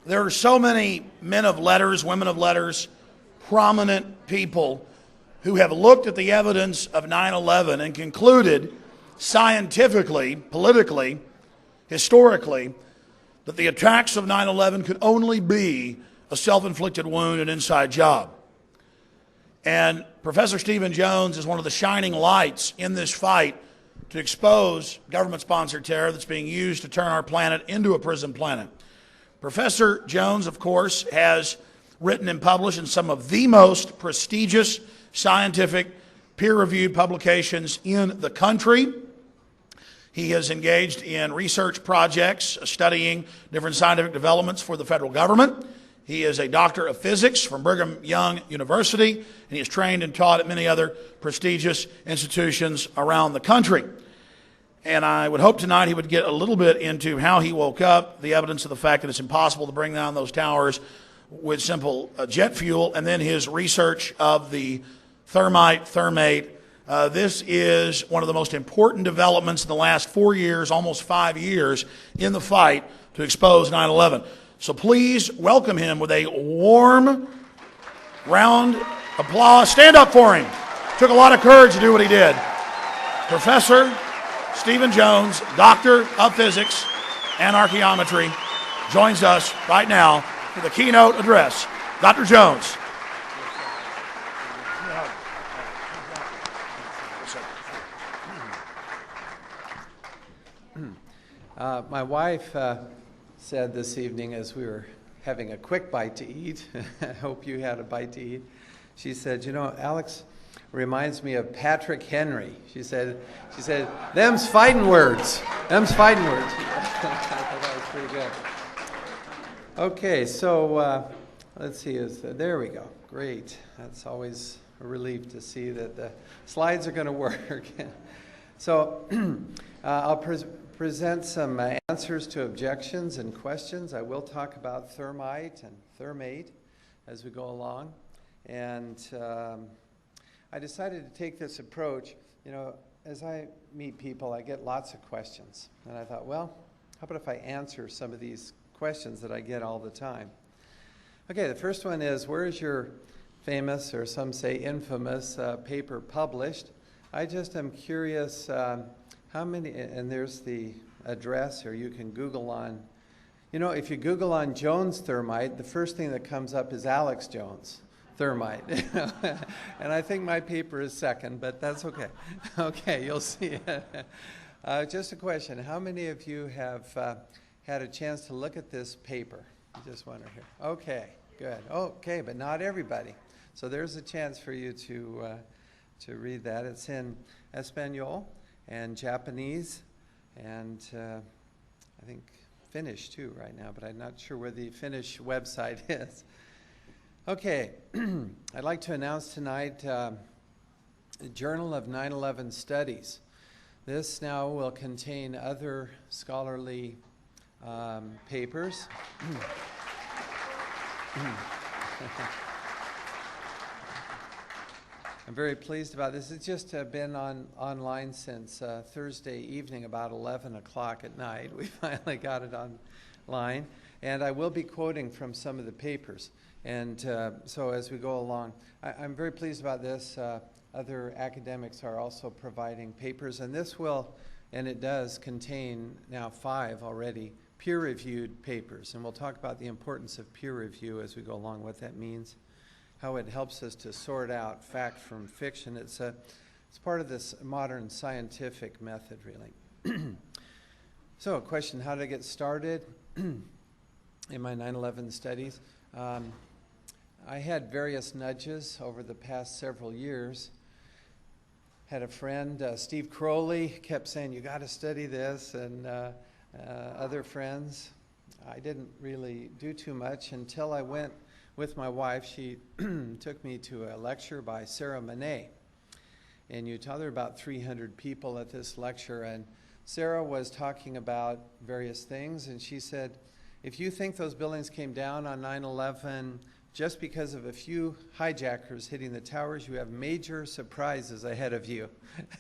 There are so many men of letters, women of letters, prominent people who have looked at the evidence of 9/11 and concluded scientifically, politically, historically, that the attacks of 9/11 could only be a self-inflicted wound, an inside job. And Professor Stephen Jones is one of the shining lights in this fight to expose government-sponsored terror that's being used to turn our planet into a prison planet. Professor Jones, of course, has written and published in some of the most prestigious scientific peer-reviewed publications in the country. He has engaged in research projects studying different scientific developments for the federal government. He is a doctor of physics from Brigham Young University, and he is trained and taught at many other prestigious institutions around the country. And I would hope tonight he would get a little bit into how he woke up, the evidence of the fact that it's impossible to bring down those towers with simple jet fuel, and then his research of the thermate. This is one of the most important developments in the last 4 years, almost 5 years, in the fight to expose 9/11. So please welcome him with a warm round of applause. Stand up for him. Took a lot of courage to do what he did. Professor Stephen Jones, Doctor of Physics and Archaeometry, joins us right now for the keynote address. Dr. Jones. My wife said this evening as we were having a quick bite to eat, I hope you had a bite to eat, she said, you know, Alex reminds me of Patrick Henry. She said, them's fighting words. Them's fighting words. I thought that was pretty good. Okay, so let's see, there we go. Great. That's always a relief to see that the slides are going to work. So I'll present some answers to objections and questions. I will talk about thermite and thermate as we go along. And I decided to take this approach. You know, as I meet people, I get lots of questions. And I thought, well, how about if I answer some of these questions that I get all the time? Okay, the first one is, where is your famous, or some say infamous, paper published? I just am curious how many, and there's the address, or you can Google on, you know, if you Google on Jones thermite, the first thing that comes up is Alex Jones thermite. And I think my paper is second, but that's okay. Okay, you'll see. Just a question, how many of you have had a chance to look at this paper? I just wonder here. Okay, good. Okay, but not everybody. So there's a chance for you to read that. It's in Espanol and Japanese, and I think Finnish too right now, but I'm not sure where the Finnish website is. Okay, I'd like to announce tonight the Journal of 9/11 Studies. This now will contain other scholarly papers. I'm very pleased about this. It's just been online since Thursday evening, about 11 o'clock at night. We finally got it online. And I will be quoting from some of the papers. And so as we go along, I'm very pleased about this. Other academics are also providing papers. And this will, and it does, contain now 5 already peer-reviewed papers. And we'll talk about the importance of peer review as we go along, what that means, how it helps us to sort out fact from fiction. It's part of this modern scientific method, really. So a question, how did I get started in my 9/11 studies? I had various nudges over the past several years. Had a friend, Steve Crowley, kept saying, you got to study this, and other friends. I didn't really do too much until I went with my wife. She took me to a lecture by Sarah Monet in Utah. There were about 300 people at this lecture, and Sarah was talking about various things, and she said, if you think those buildings came down on 9/11 just because of a few hijackers hitting the towers, you have major surprises ahead of you.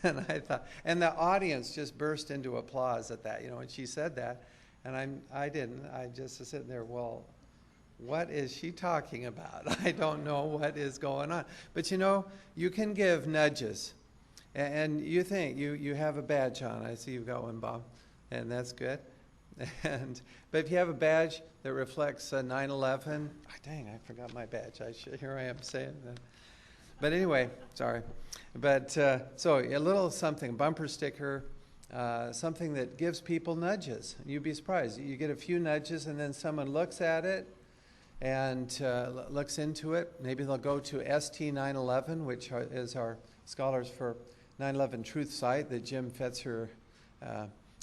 And I thought, and the audience just burst into applause at that, you know, when she said that. And I didn't. I just was sitting there, well, what is she talking about? I don't know what is going on. But you know, you can give nudges. And you think, you have a badge on. I see you've got one, Bob, and that's good. But if you have a badge that reflects 9/11, dang, I forgot my badge. Here I am saying that. But anyway, sorry. But so a little something, bumper sticker, something that gives people nudges. You'd be surprised. You get a few nudges, and then someone looks at it and looks into it. Maybe they'll go to ST911, which is our Scholars for 9/11 Truth site that Jim Fetzer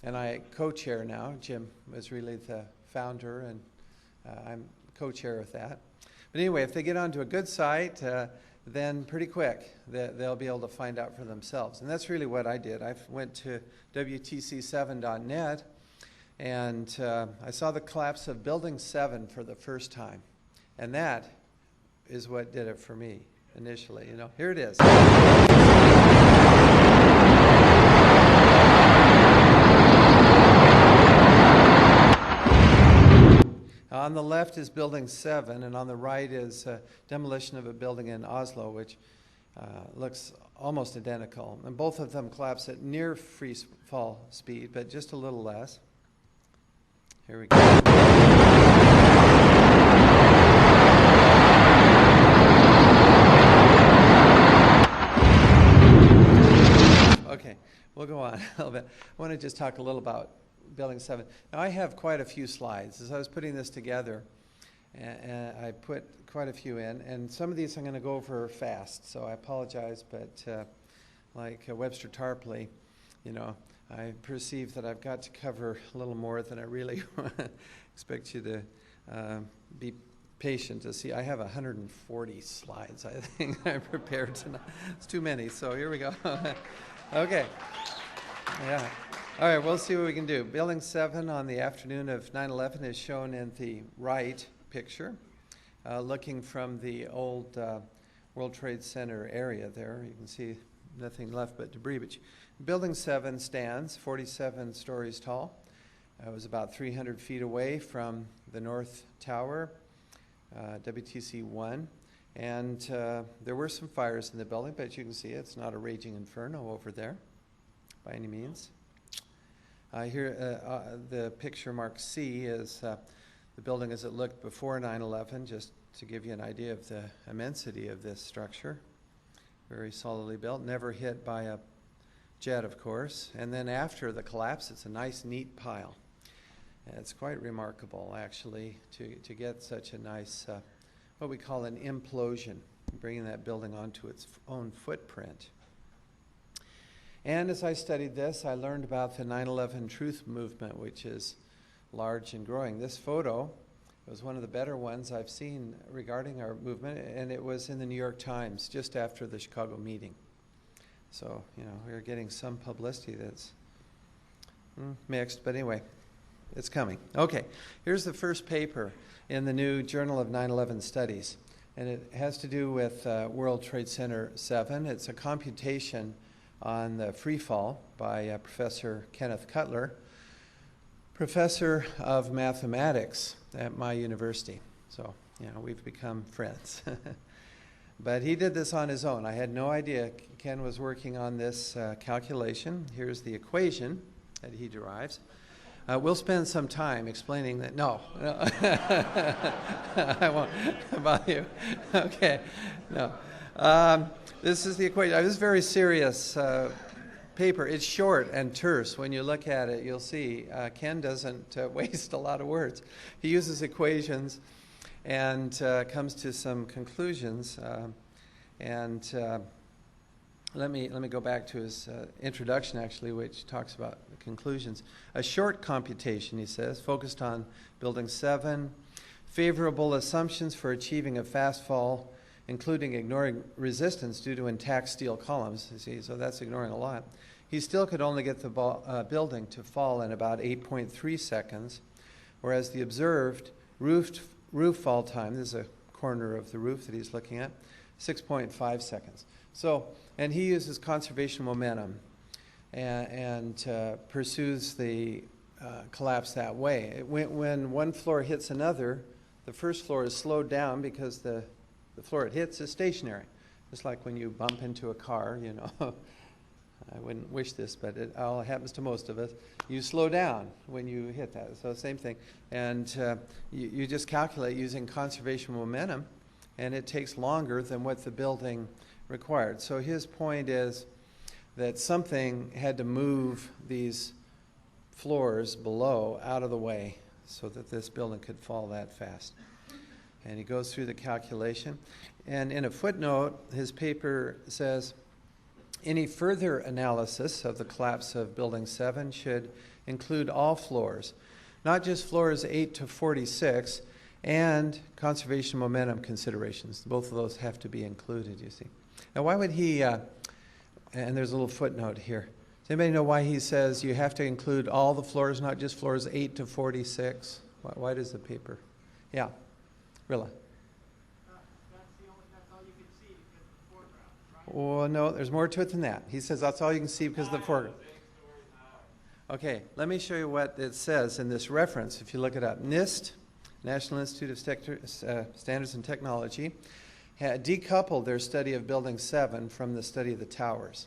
and I co-chair now. Jim was really the founder, and I'm co-chair with that. But anyway, if they get onto a good site, then pretty quick they'll be able to find out for themselves. And that's really what I did. I went to WTC7.net, and I saw the collapse of Building 7 for the first time. And that is what did it for me initially. You know, here it is. On the left is Building 7, and on the right is demolition of a building in Oslo, which looks almost identical. And both of them collapse at near free fall speed, but just a little less. Here we go. Okay, we'll go on a little bit. I want to just talk a little about Building 7. Now, I have quite a few slides. As I was putting this together, and I put quite a few in, and some of these I'm going to go over fast, so I apologize, but like Webster Tarpley, you know, I perceive that I've got to cover a little more than I really expect you to be patient to see. I have 140 slides, I think, I prepared tonight. It's too many, so here we go. Okay. Yeah. All right, we'll see what we can do. Building 7 on the afternoon of 9/11 is shown in the right picture, looking from the old World Trade Center area there. You can see nothing left but debris. But Building 7 stands 47 stories tall. It was about 300 feet away from the North Tower, WTC 1. And there were some fires in the building, but you can see it's not a raging inferno over there by any means. Here, the picture marked C is the building as it looked before 9/11, just to give you an idea of the immensity of this structure. Very solidly built, never hit by a jet, of course. And then after the collapse, it's a nice, neat pile. And it's quite remarkable, actually, to get such a nice, what we call an implosion, bringing that building onto its own footprint. And as I studied this, I learned about the 9/11 Truth movement, which is large and growing. This photo was one of the better ones I've seen regarding our movement, and it was in the New York Times just after the Chicago meeting. So, you know, we're getting some publicity that's mixed, but anyway, it's coming. Okay, here's the first paper in the new Journal of 9/11 Studies, and it has to do with World Trade Center 7. It's a computation on the free fall by Professor Kenneth Cutler, professor of mathematics at my university. So, you know, we've become friends. But he did this on his own. I had no idea Ken was working on this calculation. Here's the equation that he derives. We'll spend some time explaining that. No. I won't bother you. Okay, no. This is the equation. This is very serious paper. It's short and terse. When you look at it, you'll see Ken doesn't waste a lot of words. He uses equations and comes to some conclusions. Let me go back to his introduction, actually, which talks about the conclusions. A short computation, he says, focused on Building 7, favorable assumptions for achieving a fast fall, including ignoring resistance due to intact steel columns. You see, so that's ignoring a lot. He still could only get the building to fall in about 8.3 seconds, whereas the observed roof fall time, this is a corner of the roof that he's looking at, 6.5 seconds. So, and he uses conservation momentum and pursues the collapse that way. When one floor hits another, the first floor is slowed down because the floor it hits is stationary. Just like when you bump into a car, you know. I wouldn't wish this, but it all happens to most of us. You slow down when you hit that. So same thing. And you just calculate using conservation momentum, and it takes longer than what the building required. So his point is that something had to move these floors below out of the way so that this building could fall that fast. And he goes through the calculation. And in a footnote, his paper says, any further analysis of the collapse of Building 7 should include all floors, not just floors 8 to 46, and conservation momentum considerations. Both of those have to be included, you see. Now, why would he, and there's a little footnote here. Does anybody know why he says you have to include all the floors, not just floors 8 to 46? Why does the paper? Yeah, Rilla. Well, no, there's more to it than that. He says that's all you can see because of the foreground. Okay, let me show you what it says in this reference. If you look it up, NIST, National Institute of Standards and Technology, had decoupled their study of Building 7 from the study of the towers.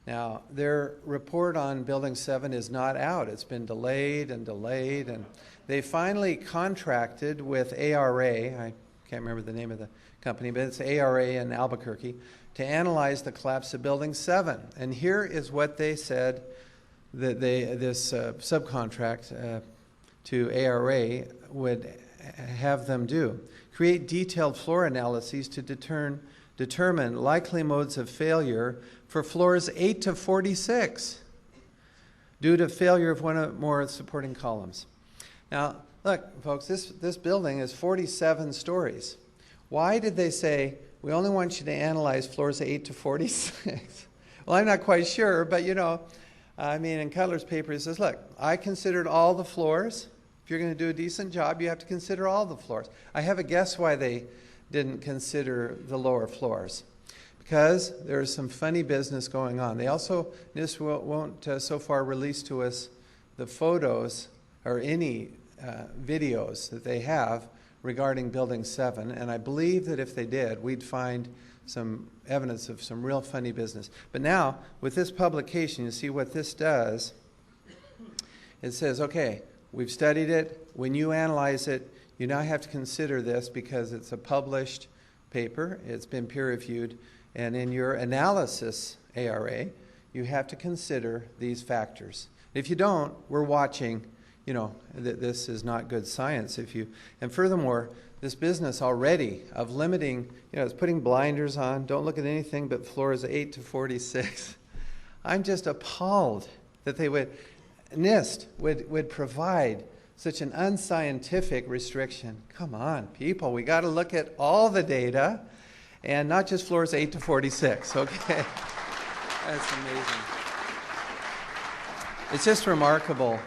Now, their report on Building 7 is not out. It's been delayed, and they finally contracted with ARA. I can't remember the name of the company, but it's ARA in Albuquerque, to analyze the collapse of Building 7. And here is what they said that this subcontract to ARA would have them do. Create detailed floor analyses to determine likely modes of failure for floors 8 to 46 due to failure of one or more supporting columns. Now, look, folks, this building is 47 stories. Why did they say, we only want you to analyze floors 8 to 46? Well, I'm not quite sure, but you know, I mean, in Cutler's paper, he says, look, I considered all the floors. If you're going to do a decent job, you have to consider all the floors. I have a guess why they didn't consider the lower floors. Because there's some funny business going on. They also, NIST won't so far release to us the photos or any videos that they have regarding Building 7, and I believe that if they did, we'd find some evidence of some real funny business. But now, with this publication, you see what this does. It says, okay, we've studied it. When you analyze it, you now have to consider this because it's a published paper. It's been peer-reviewed. And in your analysis, ARA, you have to consider these factors. If you don't, we're watching. You know, this is not good science. And furthermore, this business already of limiting, you know, it's putting blinders on, don't look at anything but floors 8 to 46. I'm just appalled that NIST would provide such an unscientific restriction. Come on, people, we got to look at all the data and not just floors 8 to 46, okay? That's amazing. It's just remarkable,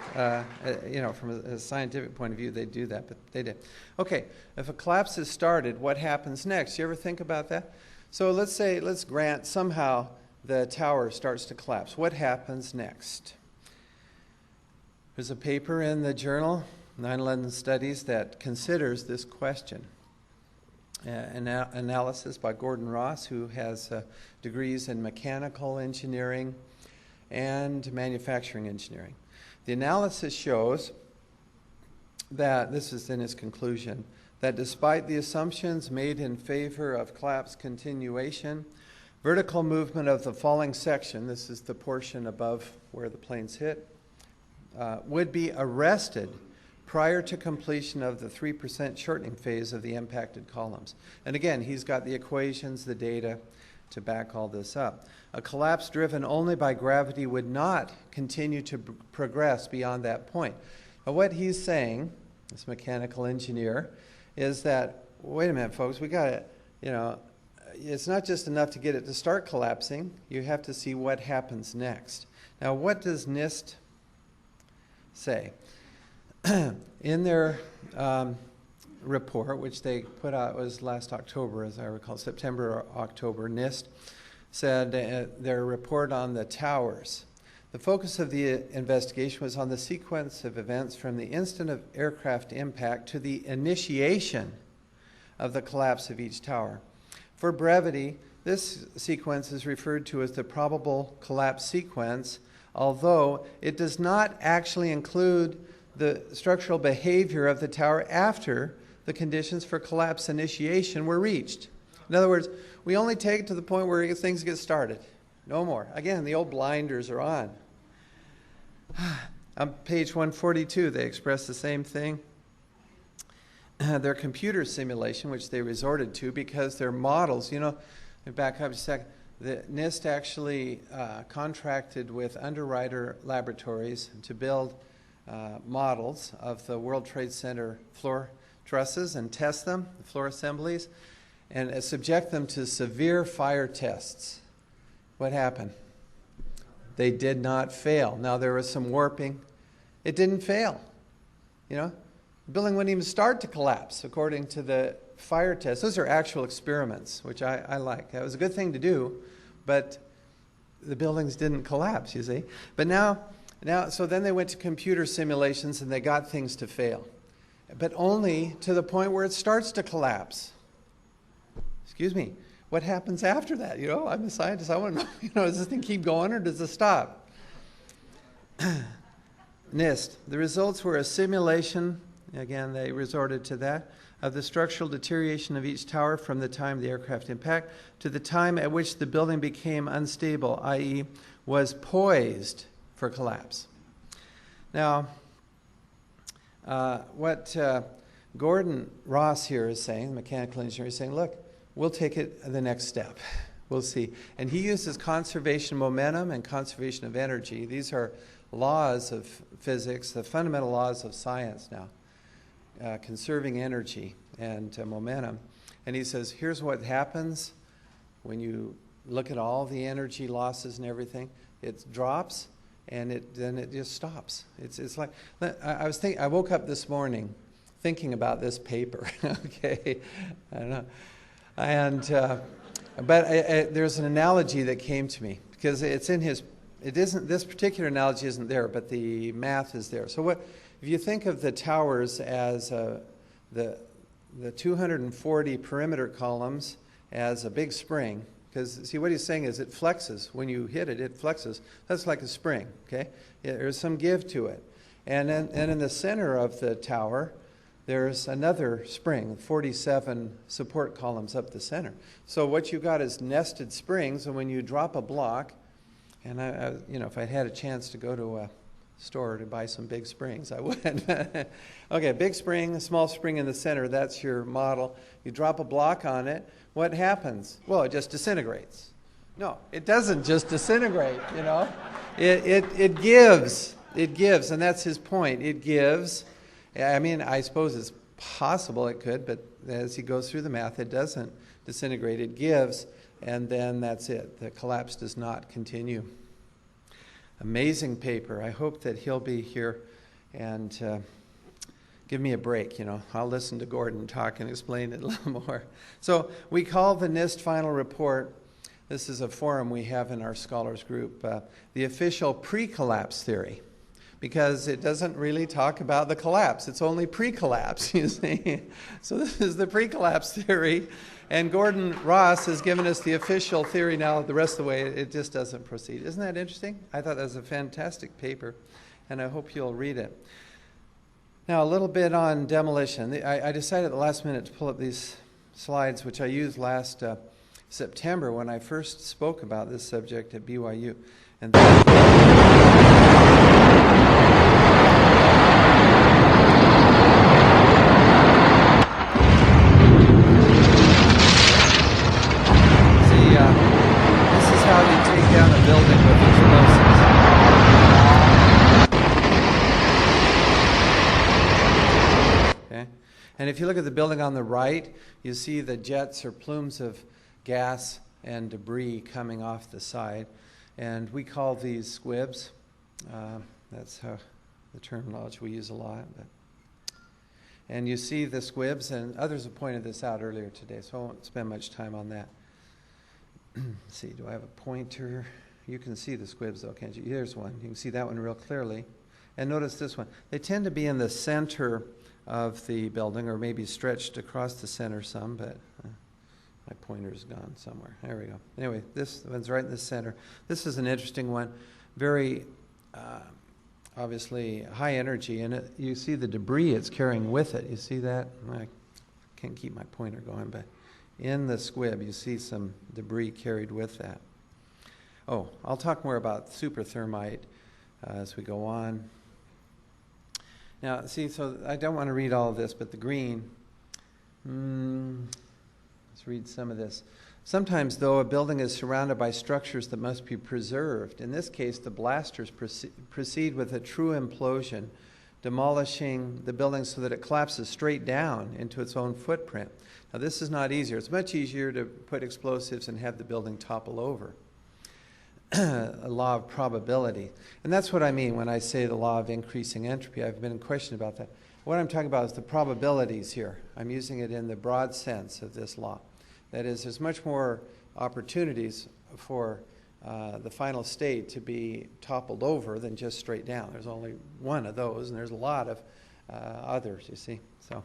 you know, from a scientific point of view, they do that, but they did. Okay, if a collapse is started, what happens next? You ever think about that? So let's grant somehow the tower starts to collapse. What happens next? There's a paper in the journal, 911 Studies, that considers this question. Analysis by Gordon Ross, who has degrees in mechanical engineering and manufacturing engineering. The analysis shows that, this is in his conclusion, that despite the assumptions made in favor of collapse continuation, vertical movement of the falling section, this is the portion above where the planes hit, would be arrested prior to completion of the 3% shortening phase of the impacted columns. And again, he's got the equations, the data to back all this up. A collapse driven only by gravity would not continue to progress beyond that point. Now, what he's saying, this mechanical engineer, is that, wait a minute, folks, we got to, you know, it's not just enough to get it to start collapsing. You have to see what happens next. Now, what does NIST say? In their report, which they put out, was last October, as I recall, September or October, NIST said their report on the towers The focus of the investigation was on the sequence of events from the instant of aircraft impact to the initiation of the collapse of each tower. For brevity, this sequence is referred to as the probable collapse sequence, although it does not actually include the structural behavior of the tower after the conditions for collapse initiation were reached. In other words, we only take it to the point where things get started. No more. Again, the old blinders are on. On page 142, they express the same thing. Their computer simulation, which they resorted to because their models, back up a second, the NIST actually contracted with Underwriter Laboratories to build models of the World Trade Center floor trusses and test them, the floor assemblies, and subject them to severe fire tests. What happened? They did not fail. Now, there was some warping. It didn't fail. The building wouldn't even start to collapse according to the fire tests. Those are actual experiments, which I like. That was a good thing to do, but the buildings didn't collapse, you see. But so then they went to computer simulations and they got things to fail, but only to the point where it starts to collapse. Excuse me. What happens after that? I'm a scientist. I want to know, does this thing keep going or does it stop? NIST. The results were a simulation, again, they resorted to that, of the structural deterioration of each tower from the time of the aircraft impact to the time at which the building became unstable, i.e., was poised for collapse. Now, what Gordon Ross here is saying, the mechanical engineer, is saying, look, we'll take it the next step. We'll see. And he uses conservation momentum and conservation of energy. These are laws of physics, the fundamental laws of science now, conserving energy and momentum. And he says, here's what happens when you look at all the energy losses and everything. It drops, and then it just stops. It's like, I woke up this morning thinking about this paper. Okay, I don't know. And but there's an analogy that came to me because it's in his. It isn't, this particular analogy isn't there, but the math is there. So what if you think of the towers as the 240 perimeter columns as a big spring? Because see, what he's saying is it flexes when you hit it. It flexes. That's like a spring. Okay, there's some give to it, and in the center of the tower, there's another spring, 47 support columns up the center. So what you got is nested springs, and when you drop a block, and if I had a chance to go to a store to buy some big springs, I would. Okay, big spring, a small spring in the center, that's your model. You drop a block on it, what happens? Well, it just disintegrates. No, it doesn't just disintegrate, It gives, and that's his point. It gives. I mean, I suppose it's possible it could, but as he goes through the math, it doesn't disintegrate. It gives, and then that's it. The collapse does not continue. Amazing paper. I hope that he'll be here and give me a break. I'll listen to Gordon talk and explain it a little more. So we call the NIST final report, this is a forum we have in our scholars group, the official pre-collapse theory. Because it doesn't really talk about the collapse. It's only pre-collapse, you see. So this is the pre-collapse theory. And Gordon Ross has given us the official theory now. The rest of the way, it just doesn't proceed. Isn't that interesting? I thought that was a fantastic paper, and I hope you'll read it. Now, a little bit on demolition. I decided at the last minute to pull up these slides, which I used last September when I first spoke about this subject at BYU. And this is how you take down a building with explosives. Okay? And if you look at the building on the right, you see the jets or plumes of gas and debris coming off the side. And we call these squibs. That's how the terminology we use a lot. And you see the squibs, and others have pointed this out earlier today, so I won't spend much time on that. Let's see, do I have a pointer You can see the squibs though, can't you? Here's one. You can see that one real clearly. And notice this one. They tend to be in the center of the building, or maybe stretched across the center some, but my pointer's gone somewhere. There we go. Anyway, this one's right in the center. This is an interesting one. Very obviously high energy, and you see the debris it's carrying with it. You see that? I can't keep my pointer going, but in the squib you see some debris carried with that. Oh, I'll talk more about superthermite as we go on. Now, see, so I don't want to read all of this, but the green, let's read some of this. Sometimes, though, a building is surrounded by structures that must be preserved. In this case, the blasters proceed with a true implosion, demolishing the building so that it collapses straight down into its own footprint. Now, this is not easier. It's much easier to put explosives and have the building topple over. A law of probability. And that's what I mean when I say the law of increasing entropy. I've been in question about that. What I'm talking about is the probabilities here. I'm using it in the broad sense of this law. That is, there's much more opportunities for the final state to be toppled over than just straight down. There's only one of those, and there's a lot of others, you see. So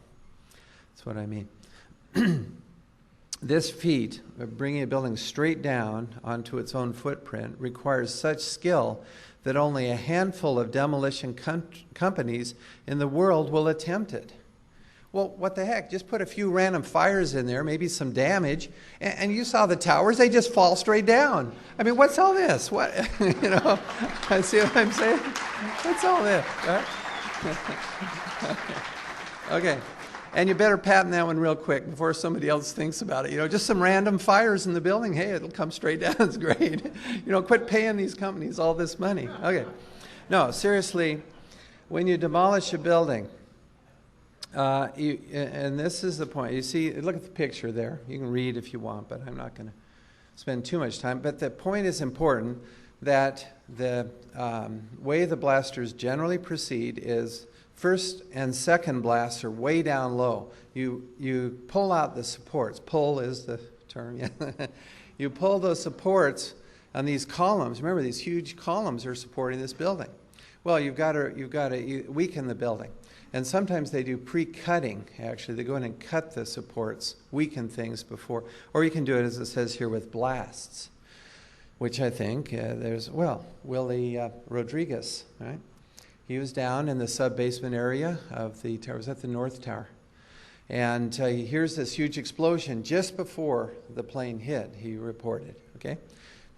that's what I mean. This feat of bringing a building straight down onto its own footprint requires such skill that only a handful of demolition companies in the world will attempt it. Well, what the heck? Just put a few random fires in there, maybe some damage, and you saw the towers, they just fall straight down. I mean, what's all this? What, you know, see what I'm saying? What's all this, right? Okay. And you better patent that one real quick before somebody else thinks about it. You know, just some random fires in the building. Hey, it'll come straight down. It's great. You know, quit paying these companies all this money. Okay. No, seriously, when you demolish a building, and this is the point. You see, look at the picture there. You can read if you want, but I'm not going to spend too much time. But the point is important that the way the blasters generally proceed is first and second blasts are way down low. You pull out the supports. Pull is the term. Yeah. You pull those supports on these columns. Remember, these huge columns are supporting this building. Well, you've got to weaken the building. And sometimes they do pre-cutting, actually. They go in and cut the supports, weaken things before. Or you can do it, as it says here, with blasts, which I think there's, well, Willie Rodriguez, right? He was down in the sub-basement area of the tower. It was at the North Tower. And he hears this huge explosion just before the plane hit, he reported, okay?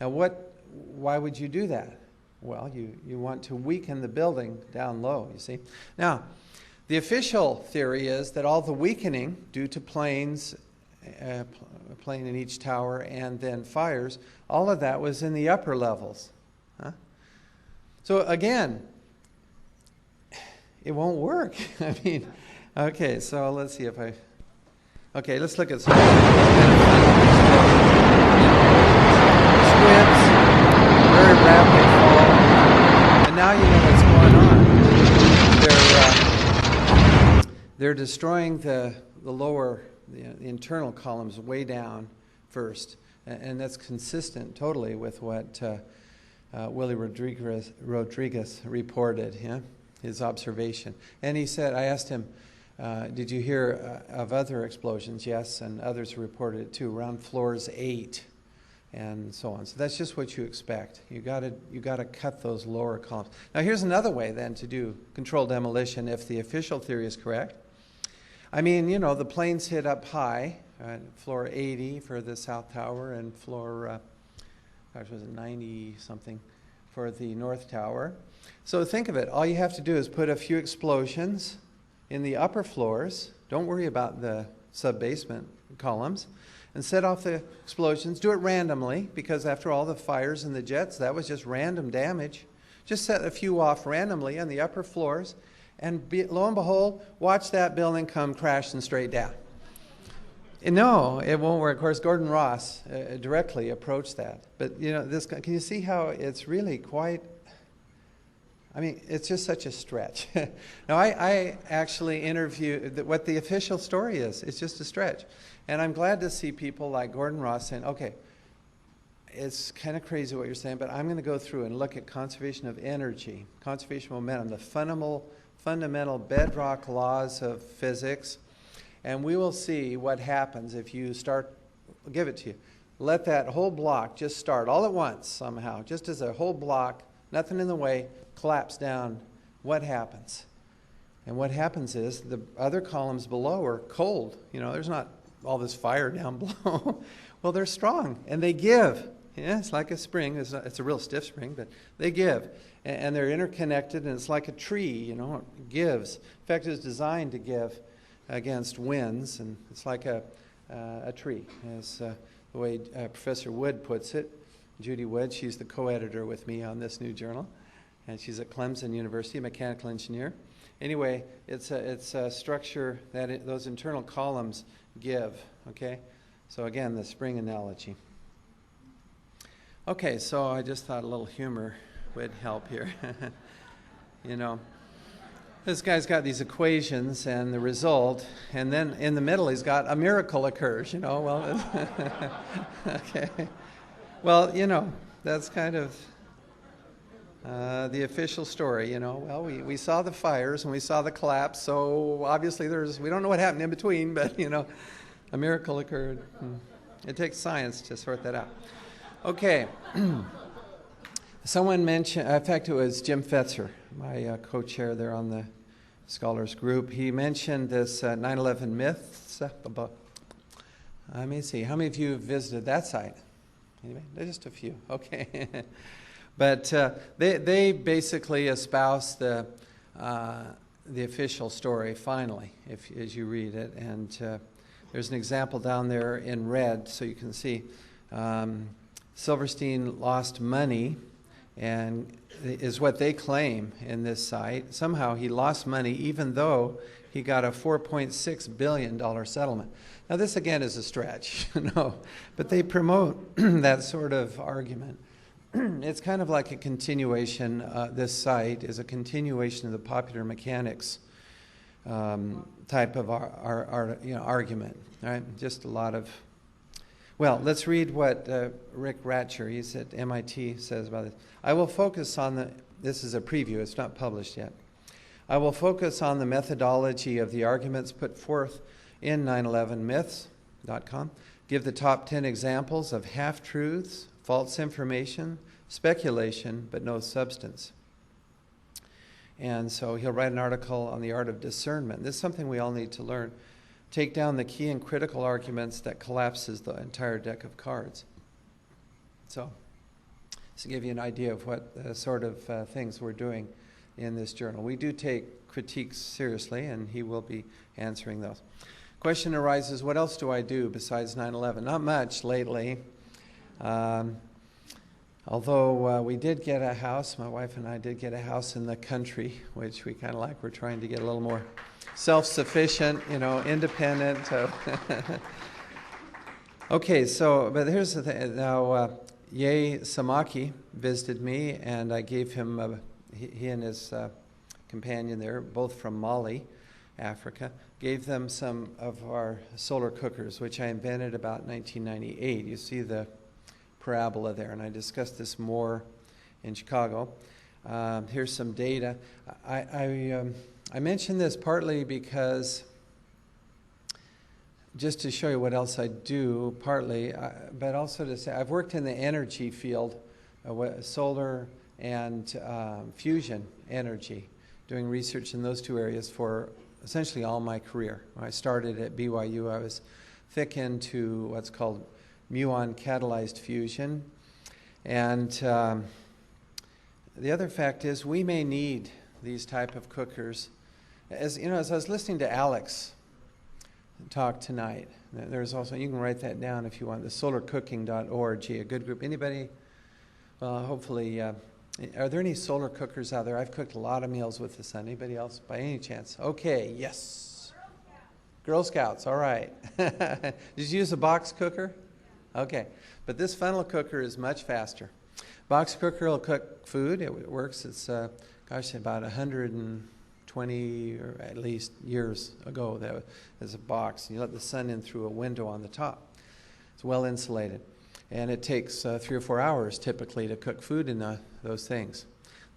Now, why would you do that? Well, you want to weaken the building down low, you see. Now, the official theory is that all the weakening due to planes, a plane in each tower, and then fires, all of that was in the upper levels. Huh? So again, it won't work. I mean, okay, so let's see if okay, let's look at some squibs, very rapid fall, and now you know what's going on. They're destroying the lower, the internal columns way down first, and that's consistent totally with what Willie Rodriguez reported, yeah? His observation. And he said, I asked him, did you hear of other explosions? Yes, and others reported it too, around floors 8 and so on. So that's just what you expect. You got to cut those lower columns. Now here's another way then to do controlled demolition if the official theory is correct. I mean, you know, the planes hit up high, floor 80 for the South Tower and floor, gosh, was it 90-something for the North Tower. So think of it. All you have to do is put a few explosions in the upper floors. Don't worry about the sub-basement columns. And set off the explosions. Do it randomly, because after all, the fires and the jets, that was just random damage. Just set a few off randomly on the upper floors. And lo and behold, watch that building come crashing straight down. No, it won't work. Of course, Gordon Ross directly approached that. But, you know, can you see how it's really quite, I mean, it's just such a stretch. Now, I actually interviewed what the official story is. It's just a stretch. And I'm glad to see people like Gordon Ross saying, okay, it's kind of crazy what you're saying, but I'm going to go through and look at conservation of energy, conservation of momentum, the fundamental bedrock laws of physics, and we will see what happens if you start, I'll give it to you. Let that whole block just start all at once somehow, just as a whole block, nothing in the way, collapse down. What happens? And what happens is the other columns below are cold. You know, there's not all this fire down below. Well, they're strong, and they give. Yeah, it's like a spring. It's a real stiff spring, but they give. And they're interconnected, and it's like a tree, you know, it gives. In fact, it's designed to give against winds, and it's like a tree, as the way Professor Wood puts it. Judy Wood, she's the co-editor with me on this new journal, and she's at Clemson University, a mechanical engineer. Anyway, it's a structure that those internal columns give, okay? So again, the spring analogy. Okay, so I just thought a little humor would help here. You know, this guy's got these equations and the result, and then in the middle he's got a miracle occurs, you know. Well, okay. Well, you know, that's kind of the official story, you know. Well, we saw the fires and we saw the collapse, so obviously we don't know what happened in between, but, you know, a miracle occurred. It takes science to sort that out. Okay. Someone mentioned, in fact, it was Jim Fetzer, my co-chair there on the scholars group. He mentioned this 9/11 myths. Let me see. How many of you have visited that site? Anyway, just a few. Okay. But they basically espouse the official story, finally, as you read it. And there's an example down there in red, so you can see Silverstein lost money, and is what they claim in this site. Somehow he lost money even though he got a $4.6 billion settlement. Now this again is a stretch, no, but they promote that sort of argument. It's kind of like a continuation, this site is a continuation of the popular mechanics type of argument, right? Just a lot of, well, let's read what Rick Ratcher, he's at MIT, says about this. I will focus on this is a preview, it's not published yet. I will focus on the methodology of the arguments put forth in 911myths.com, give the top 10 examples of half-truths, false information, speculation, but no substance. And so he'll write an article on the art of discernment. This is something we all need to learn. Take down the key and critical arguments that collapses the entire deck of cards. So, to give you an idea of what sort of things we're doing in this journal. We do take critiques seriously, and he will be answering those. Question arises, what else do I do besides 9/11? Not much lately. Although we did get a house, my wife and I did get a house in the country, which we kind of like. We're trying to get a little more self-sufficient, you know, independent. Okay, so, but here's the thing. Now, Ye Samaki visited me, and I gave him, he and his companion there, both from Mali, Africa, gave them some of our solar cookers, which I invented about 1998. You see the parabola there, and I discussed this more in Chicago. Here's some data. I mention this partly because, just to show you what else I do, partly, but also to say I've worked in the energy field, solar and fusion energy, doing research in those two areas for essentially all my career. When I started at BYU, I was thick into what's called muon catalyzed fusion. And the other fact is we may need these type of cookers. As you know, as I was listening to Alex talk tonight, there's also, you can write that down if you want, the solarcooking.org, a good group. Anybody, hopefully, are there any solar cookers out there? I've cooked a lot of meals with the sun. Anybody else by any chance? Okay, yes. Girl Scouts, all right. Did you use a box cooker? Okay, but this funnel cooker is much faster. Box cooker will cook food. It works. It's, about 120 or at least years ago. That was a box. You let the sun in through a window on the top. It's well insulated. And it takes 3 or 4 hours typically to cook food in those things.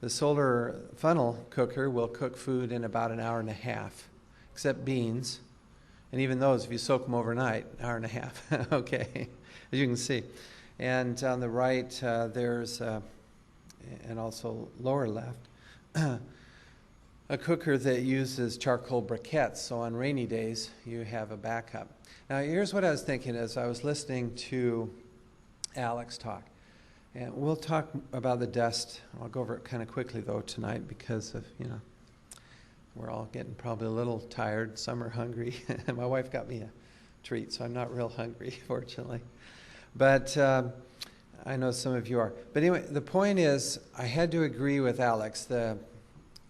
The solar funnel cooker will cook food in about an hour and a half, except beans. And even those, if you soak them overnight, an hour and a half, okay, as you can see. And on the right, there's, and also lower left, a cooker that uses charcoal briquettes, so on rainy days, you have a backup. Now, here's what I was thinking as I was listening to Alex talk. And we'll talk about the dust. I'll go over it kind of quickly, though, tonight because of, we're all getting probably a little tired. Some are hungry. My wife got me a treat, so I'm not real hungry, fortunately. But I know some of you are. But anyway, the point is, I had to agree with Alex.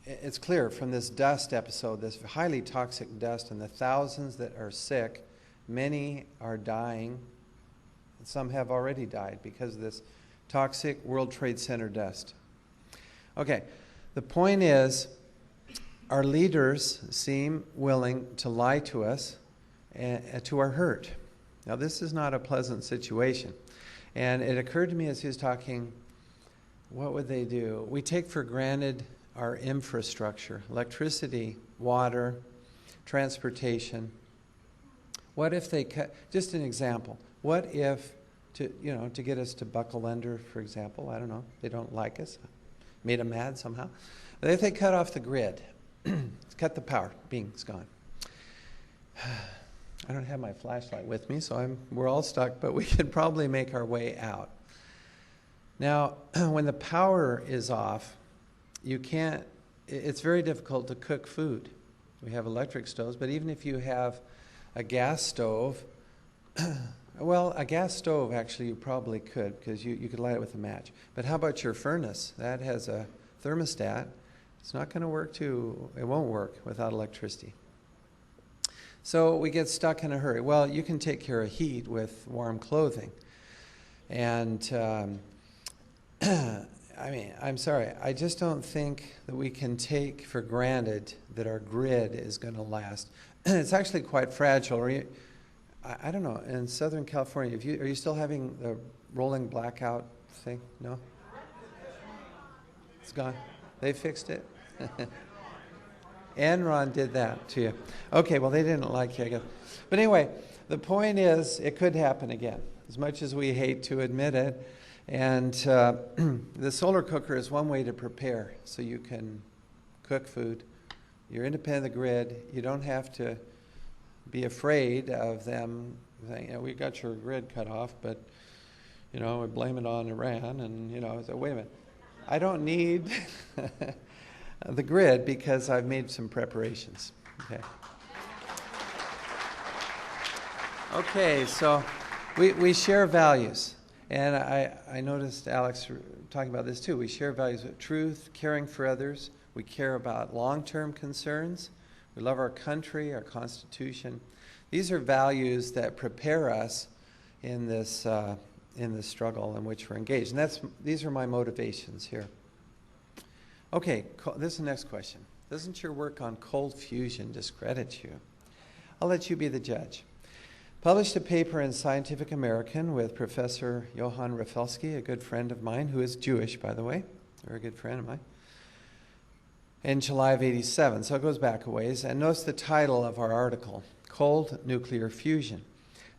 It's clear from this dust episode, this highly toxic dust, and the thousands that are sick, many are dying. Some have already died because of this toxic World Trade Center dust. Okay, the point is, our leaders seem willing to lie to us to our hurt. Now, this is not a pleasant situation. And it occurred to me as he was talking, what would they do? We take for granted our infrastructure, electricity, water, transportation. What if they cut, just an example, what if, to get us to buckle under, for example, I don't know, they don't like us, made them mad somehow. But if they cut off the grid, cut the power, bing's gone. I don't have my flashlight with me, so we're all stuck, but we could probably make our way out. Now, when the power is off, it's very difficult to cook food. We have electric stoves, but even if you have a gas stove, well, a gas stove actually you probably could, because you could light it with a match. But how about your furnace? That has a thermostat. It's not going to work it won't work without electricity. So we get stuck in a hurry. Well, you can take care of heat with warm clothing. And I'm sorry, I just don't think that we can take for granted that our grid is going to last. It's actually quite fragile. I don't know, in Southern California, are you still having the rolling blackout thing? No? It's gone. They fixed it? Enron did that to you. Okay, well, they didn't like you, I guess. But anyway, the point is, it could happen again, as much as we hate to admit it. And the solar cooker is one way to prepare, so you can cook food. You're independent of the grid. You don't have to be afraid of them saying, we got your grid cut off, but, we blame it on Iran. And, so wait a minute. I don't need the grid because I've made some preparations. Okay, so we share values. And I noticed Alex talking about this too. We share values of truth, caring for others. We care about long-term concerns. We love our country, our Constitution. These are values that prepare us in this struggle in which we're engaged. And these are my motivations here. Okay, this is the next question. Doesn't your work on cold fusion discredit you? I'll let you be the judge. Published a paper in Scientific American with Professor Johann Rafelsky, a good friend of mine, who is Jewish, by the way, a very good friend of mine, in July of '87, so it goes back a ways. And notice the title of our article, Cold Nuclear Fusion.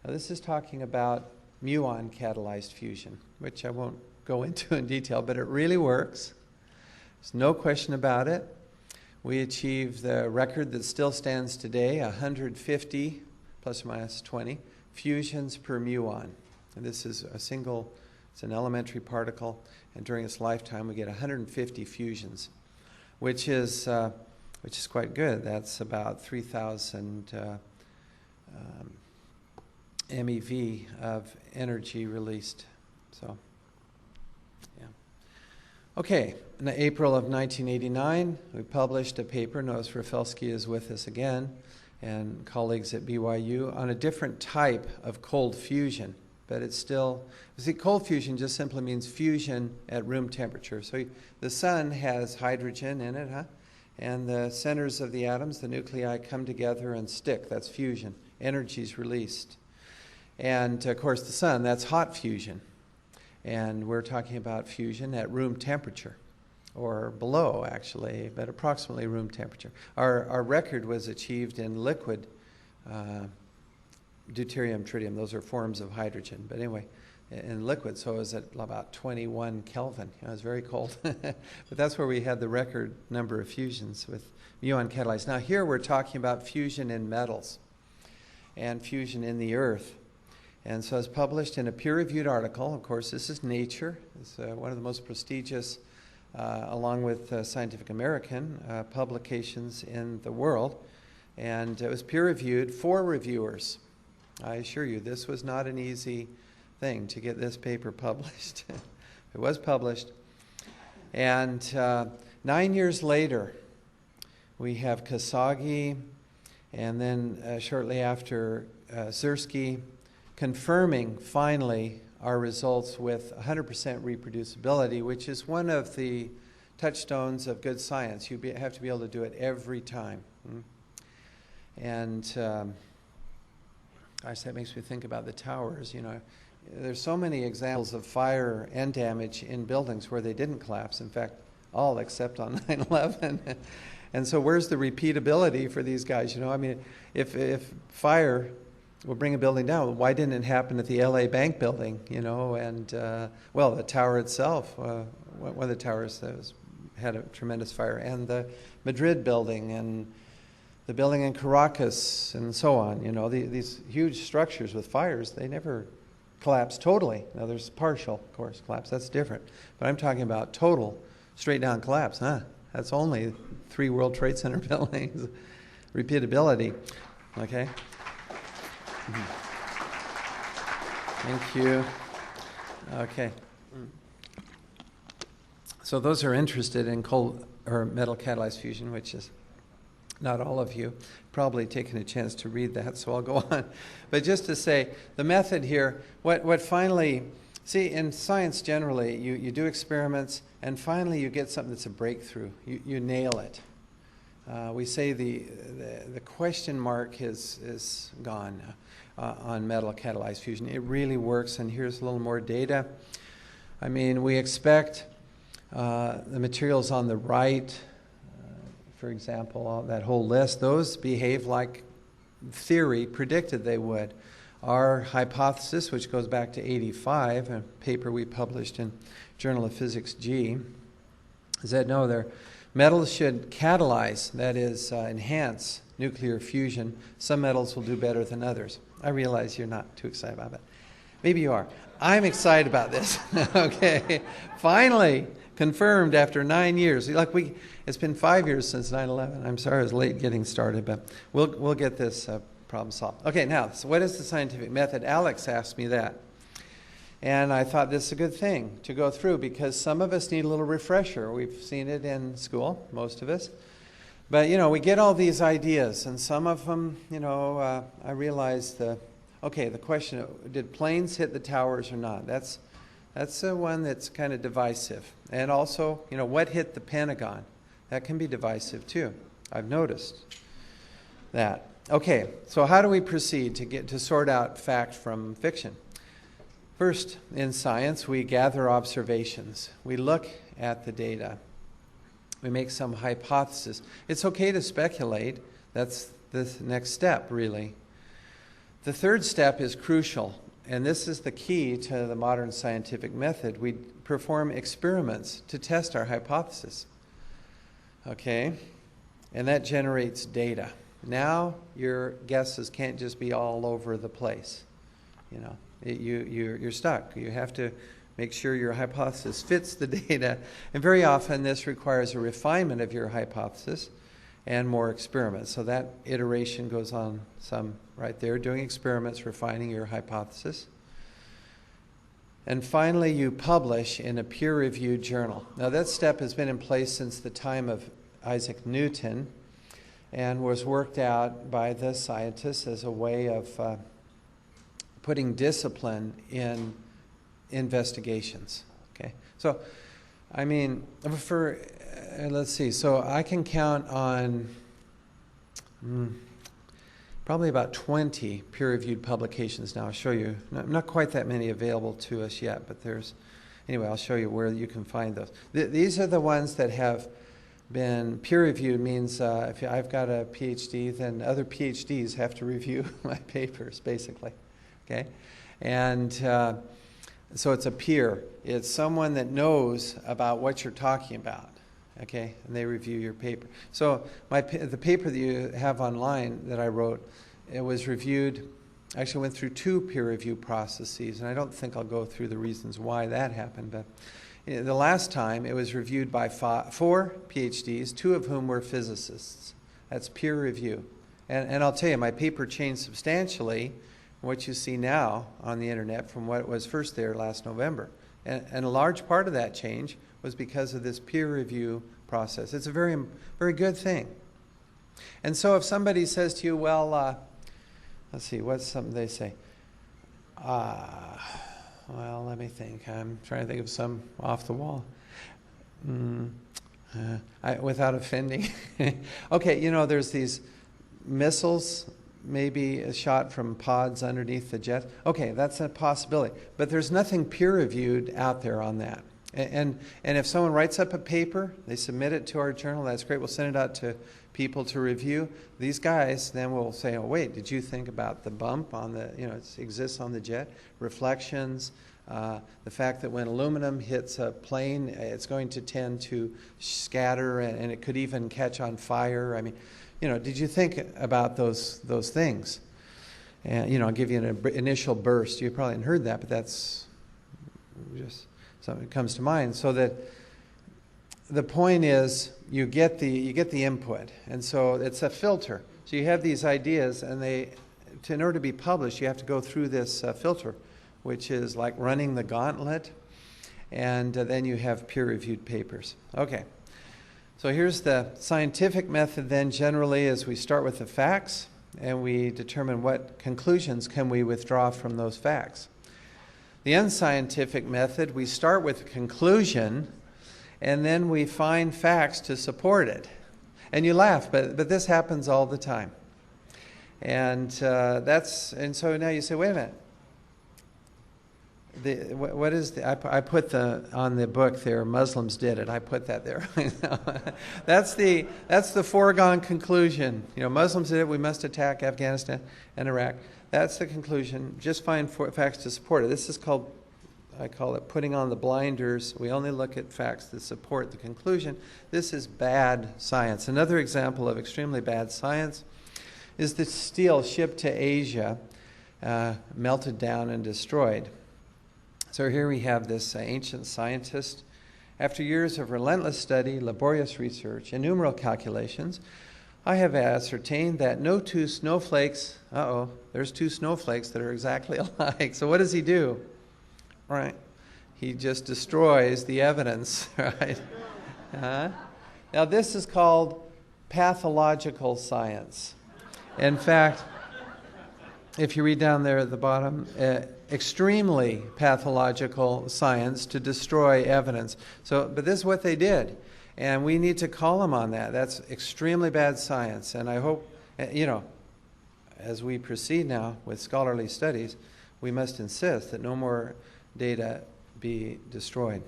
Now, this is talking about muon catalyzed fusion, which I won't go into in detail, but it really works. There's no question about it. We achieved the record that still stands today, 150 plus or minus 20 fusions per muon. And this is it's an elementary particle, and during its lifetime we get 150 fusions, which is quite good. That's about 3,000 MeV of energy released. So, yeah. Okay, in April of 1989, we published a paper. Notice Rafelsky is with us again, and colleagues at BYU, on a different type of cold fusion. But it's still, cold fusion just simply means fusion at room temperature. So the sun has hydrogen in it, and the centers of the atoms, the nuclei, come together and stick. That's fusion. Energy is released. And of course the sun, that's hot fusion. And we're talking about fusion at room temperature, or below actually, but approximately room temperature. Our record was achieved in liquid deuterium, tritium. Those are forms of hydrogen. But anyway, in liquid, so it was at about 21 Kelvin. It was very cold. But that's where we had the record number of fusions with muon catalyzed. Now here we're talking about fusion in metals and fusion in the earth. And so it's published in a peer-reviewed article. Of course, this is Nature. It's one of the most prestigious, along with Scientific American, publications in the world. And it was peer-reviewed for reviewers. I assure you, this was not an easy thing to get this paper published. It was published. And 9 years later, we have Kasagi, and then shortly after Zursky, confirming finally our results with 100% reproducibility, which is one of the touchstones of good science. You have to be able to do it every time. And gosh, that makes me think about the towers. You know, there's so many examples of fire and damage in buildings where they didn't collapse. In fact, all except on 9/11. And so where's the repeatability for these guys? You know, I mean, if fire will bring a building down, why didn't it happen at the LA Bank building? You know, and well, the tower itself, one of the towers that had a tremendous fire, and the Madrid building, and the building in Caracas, and so on. You know, these huge structures with fires, they never collapse totally. Now there's partial, of course, collapse. That's different. But I'm talking about total, straight down collapse. That's only 3 World Trade Center buildings. Repeatability. Okay. Thank you. Okay. So those are interested in cold or metal catalyzed fusion, which is not all of you, probably taken a chance to read that, so I'll go on. But just to say, the method here, what finally, see, in science generally, you do experiments, and finally you get something that's a breakthrough. You nail it. We say the question mark is gone on metal catalyzed fusion. It really works, and here's a little more data. I mean, we expect the materials on the right, for example, that whole list, those behave like theory predicted they would. Our hypothesis, which goes back to 85, a paper we published in Journal of Physics G, is that no, their metals should catalyze, that is, enhance nuclear fusion. Some metals will do better than others. I realize you're not too excited about that. Maybe you are. I'm excited about this. Okay. Finally, confirmed after 9 years. Like it's been 5 years since 9/11. I'm sorry I was late getting started, but we'll get this problem solved. Okay, now, so what is the scientific method? Alex asked me that. And I thought this is a good thing to go through because some of us need a little refresher. We've seen it in school, most of us. But, you know, we get all these ideas, and some of them, you know, I realized the question, did planes hit the towers or not? That's the one that's kind of divisive. And also, you know, what hit the Pentagon? That can be divisive too. I've noticed that. Okay, so how do we proceed to sort out fact from fiction? First, in science, we gather observations. We look at the data. We make some hypothesis. It's okay to speculate. That's the next step, really. The third step is crucial, and this is the key to the modern scientific method. We perform experiments to test our hypothesis. Okay? And that generates data. Now your guesses can't just be all over the place. You know, you're stuck. You have to make sure your hypothesis fits the data. And very often this requires a refinement of your hypothesis and more experiments. So that iteration goes on some right there, doing experiments, refining your hypothesis. And finally, you publish in a peer-reviewed journal. Now that step has been in place since the time of Isaac Newton and was worked out by the scientists as a way of putting discipline in investigations. Okay, so I mean, let's see. So I can count on probably about 20 peer-reviewed publications now. I'll show you. Not quite that many available to us yet, but there's anyway, I'll show you where you can find those. These are the ones that have been peer-reviewed. Means if I've got a PhD, then other PhDs have to review my papers, basically. Okay, and so it's a peer. It's someone that knows about what you're talking about. Okay, and they review your paper. So the paper that you have online that I wrote, it was reviewed. Actually went through 2 peer review processes, and I don't think I'll go through the reasons why that happened, but the last time it was reviewed by 4 PhDs, 2 of whom were physicists. That's peer review. And I'll tell you, my paper changed substantially what you see now on the internet from what was first there last November. And a large part of that change was because of this peer review process. It's a very, very good thing. And so if somebody says to you, well, let's see, what's something they say? Well, let me think. I'm trying to think of some off the wall. Without offending. Okay, you know, there's these missiles, maybe a shot from pods underneath the jet. Okay, that's a possibility. But there's nothing peer-reviewed out there on that. And if someone writes up a paper, they submit it to our journal, that's great. We'll send it out to people to review. These guys then will say, oh, wait, did you think about the bump on the, you know, it exists on the jet? Reflections, the fact that when aluminum hits a plane, it's going to tend to scatter and it could even catch on fire. I mean, you know, did you think about those things? And, you know, I'll give you an initial burst. You probably haven't heard that, but that's just something that comes to mind. So that the point is you get the input, and so it's a filter. So you have these ideas, and in order to be published, you have to go through this filter, which is like running the gauntlet, and then you have peer-reviewed papers. Okay, so here's the scientific method then generally is we start with the facts, and we determine what conclusions can we withdraw from those facts. The unscientific method, we start with a conclusion, and then we find facts to support it. And you laugh, but this happens all the time. And so now you say, wait a minute. What is I put on the book there, Muslims did it. I put that there. That's the foregone conclusion. You know, Muslims did it. We must attack Afghanistan and Iraq. That's the conclusion. Just find facts to support it. This is called, I call it putting on the blinders. We only look at facts that support the conclusion. This is bad science. Another example of extremely bad science is the steel shipped to Asia, melted down and destroyed. So here we have this ancient scientist. After years of relentless study, laborious research, and numeral calculations, I have ascertained that no 2 snowflakes, there's 2 snowflakes that are exactly alike. So what does he do? Right. He just destroys the evidence, right? Now this is called pathological science. In fact, if you read down there at the bottom, extremely pathological science to destroy evidence. But this is what they did. And we need to call them on that. That's extremely bad science. And I hope, you know, as we proceed now with scholarly studies, we must insist that no more data be destroyed.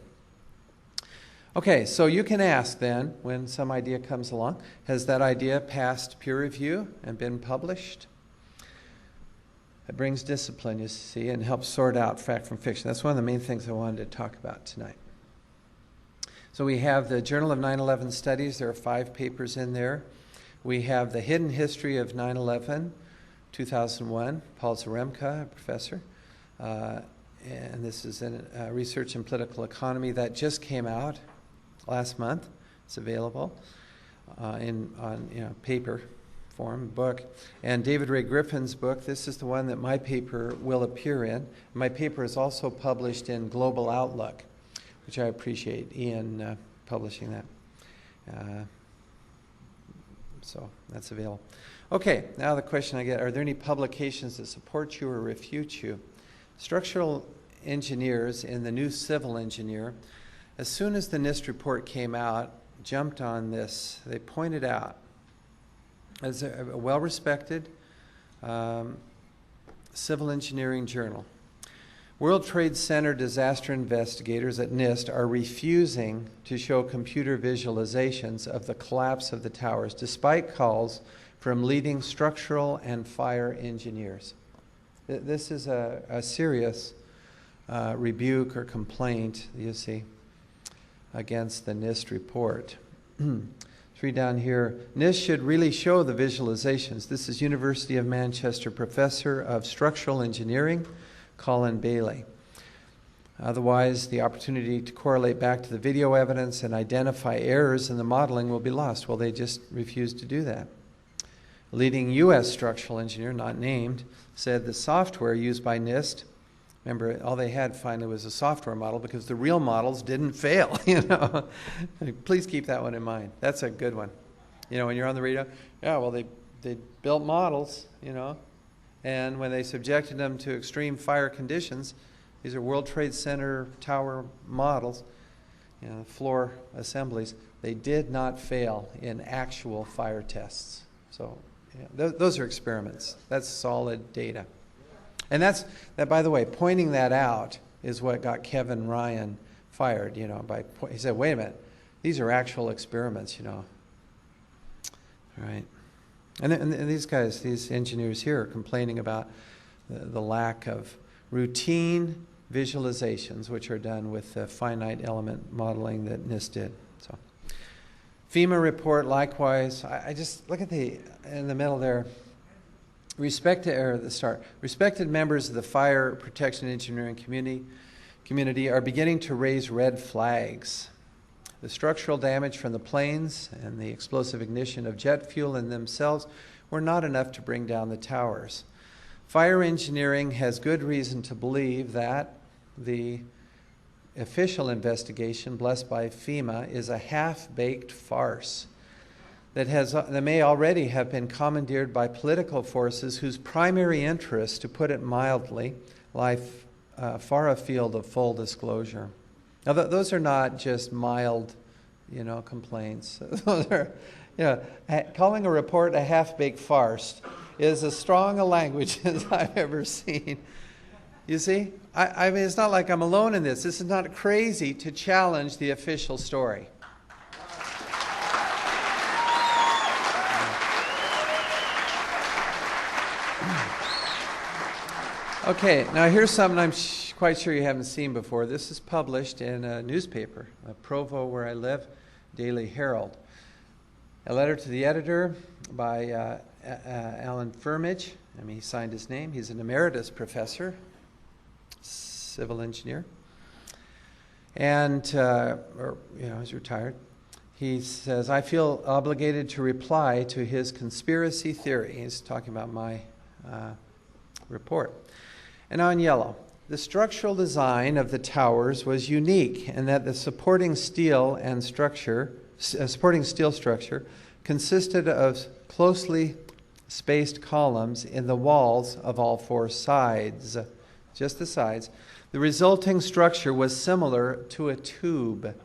Okay, so you can ask then, when some idea comes along, has that idea passed peer review and been published? It brings discipline, you see, and helps sort out fact from fiction. That's one of the main things I wanted to talk about tonight. So we have the Journal of 9/11 Studies. There are 5 papers in there. We have the Hidden History of 9/11, 2001, Paul Zaremka, a professor. And this is in Research in Political Economy. That just came out last month. It's available on paper form, book. And David Ray Griffin's book, this is the one that my paper will appear in. My paper is also published in Global Outlook, which I appreciate Ian publishing that. So that's available. Okay, now the question I get, are there any publications that support you or refute you? Structural engineers in the new civil engineer, as soon as the NIST report came out, jumped on this. They pointed out as a well-respected civil engineering journal. World Trade Center disaster investigators at NIST are refusing to show computer visualizations of the collapse of the towers, despite calls from leading structural and fire engineers. This is a serious rebuke or complaint, you see, against the NIST report. Let's read down here. NIST should really show the visualizations. This is University of Manchester Professor of Structural Engineering, Colin Bailey. Otherwise, the opportunity to correlate back to the video evidence and identify errors in the modeling will be lost. Well, they just refused to do that. A leading U.S. structural engineer, not named, said the software used by NIST, remember, all they had finally was a software model because the real models didn't fail, you know. Please keep that one in mind. That's a good one. You know, when you're on the radio, yeah, well, they built models, you know, and when they subjected them to extreme fire conditions, these are World Trade Center tower models, you know, floor assemblies, they did not fail in actual fire tests. So yeah, those are experiments. That's solid data. And that, by the way, pointing that out is what got Kevin Ryan fired, you know, he said, wait a minute, these are actual experiments, you know. All right. And these guys, these engineers here are complaining about the lack of routine visualizations, which are done with the finite element modeling that NIST did. So, FEMA report, likewise. I just look at in the middle there. Respected members of the fire protection engineering community are beginning to raise red flags. The structural damage from the planes and the explosive ignition of jet fuel in themselves were not enough to bring down the towers. Fire engineering has good reason to believe that the official investigation blessed by FEMA is a half-baked farce that may already have been commandeered by political forces whose primary interests, to put it mildly, lie far afield of full disclosure. Now, those are not just mild, you know, complaints. Those are, you know, calling a report a half-baked farce is as strong a language as I've ever seen. You see? I mean, it's not like I'm alone in this. This is not crazy to challenge the official story. Okay, now here's something I'm quite sure you haven't seen before. This is published in a newspaper, Provo, where I live, Daily Herald. A letter to the editor by Alan Firmage. I mean, he signed his name. He's an emeritus professor, civil engineer, and he's retired. He says, I feel obligated to reply to his conspiracy theory. He's talking about my report. And now in yellow, the structural design of the towers was unique in that the supporting steel structure consisted of closely spaced columns in the walls of all four sides, just the sides. The resulting structure was similar to a tube.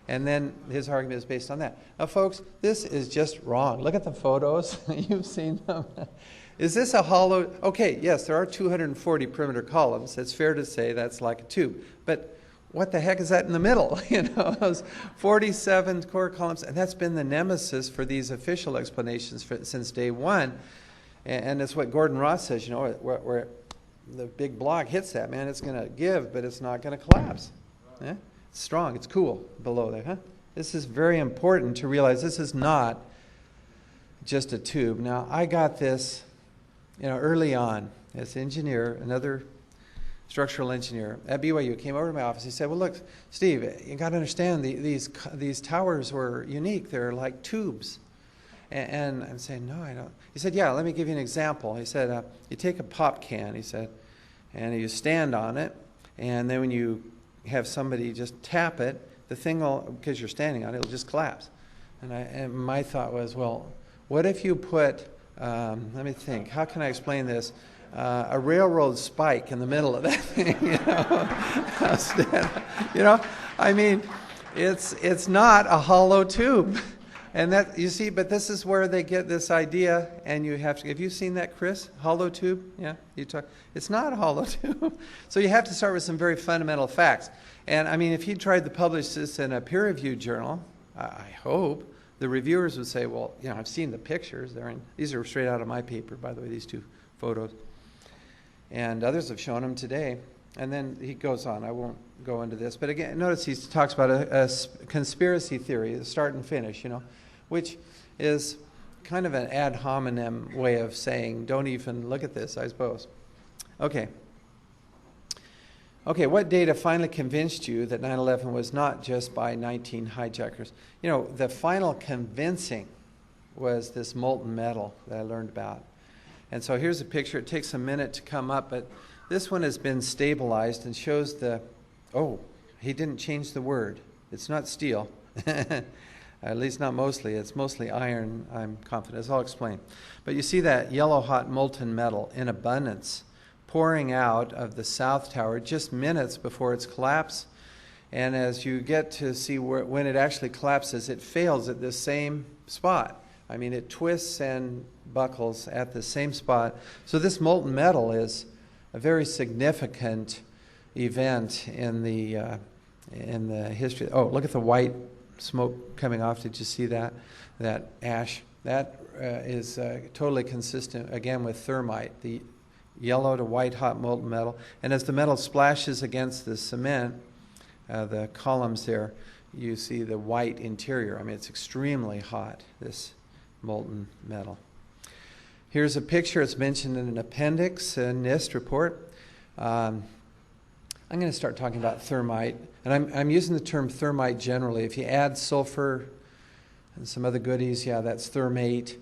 And then his argument is based on that. Now, folks, this is just wrong. Look at the photos. You've seen them. Is this a hollow? Okay, yes, there are 240 perimeter columns. It's fair to say that's like a tube. But what the heck is that in the middle? You know, those 47 core columns. And that's been the nemesis for these official explanations since day one. And it's what Gordon Ross says, you know, where the big block hits that, man, it's going to give, but it's not going to collapse. Yeah? It's strong. It's cool below there, huh? This is very important to realize this is not just a tube. Now, I got this, you know, early on as engineer, another structural engineer at BYU came over to my office. He said, well, look, Steve, you got to understand these towers were unique. They're like tubes. And I'm saying, no, I don't. He said, yeah, let me give you an example. He said, you take a pop can, he said, and you stand on it, and then when you have somebody just tap it, the thing will, because you're standing on it, it'll just collapse. And my thought was, well, what if you put, let me think, how can I explain this? A railroad spike in the middle of that thing, you know? I mean, it's not a hollow tube. And that, you see, but this is where they get this idea, and you have to, have you seen that, Chris? Hollow tube? Yeah, you talk. It's not a hollow tube. So you have to start with some very fundamental facts. And I mean, if he tried to publish this in a peer-reviewed journal, I hope the reviewers would say, well, you know, I've seen the pictures. These are straight out of my paper, by the way, these two photos. And others have shown them today. And then he goes on. I won't go into this. But again, notice he talks about a conspiracy theory, the start and finish, you know, which is kind of an ad hominem way of saying, don't even look at this, I suppose. Okay. Okay, what data finally convinced you that 9/11 was not just by 19 hijackers? You know, the final convincing was this molten metal that I learned about. And so here's a picture. It takes a minute to come up, but this one has been stabilized and shows the, oh, he didn't change the word. It's not steel. At least not mostly. It's mostly iron, I'm confident. As I'll explain. But you see that yellow hot molten metal in abundance pouring out of the South Tower just minutes before its collapse. And as you get to see when it actually collapses, it fails at the same spot. I mean, it twists and buckles at the same spot. So this molten metal is a very significant event in the history. Oh, look at the white smoke coming off. Did you see that? That ash. That is totally consistent, again, with thermite. The yellow to white hot molten metal. And as the metal splashes against the cement, the columns there, you see the white interior. I mean, it's extremely hot, this molten metal. Here's a picture. It's mentioned in an appendix in NIST report. I'm going to start talking about thermite. And I'm using the term thermite generally. If you add sulfur and some other goodies, yeah, that's thermate.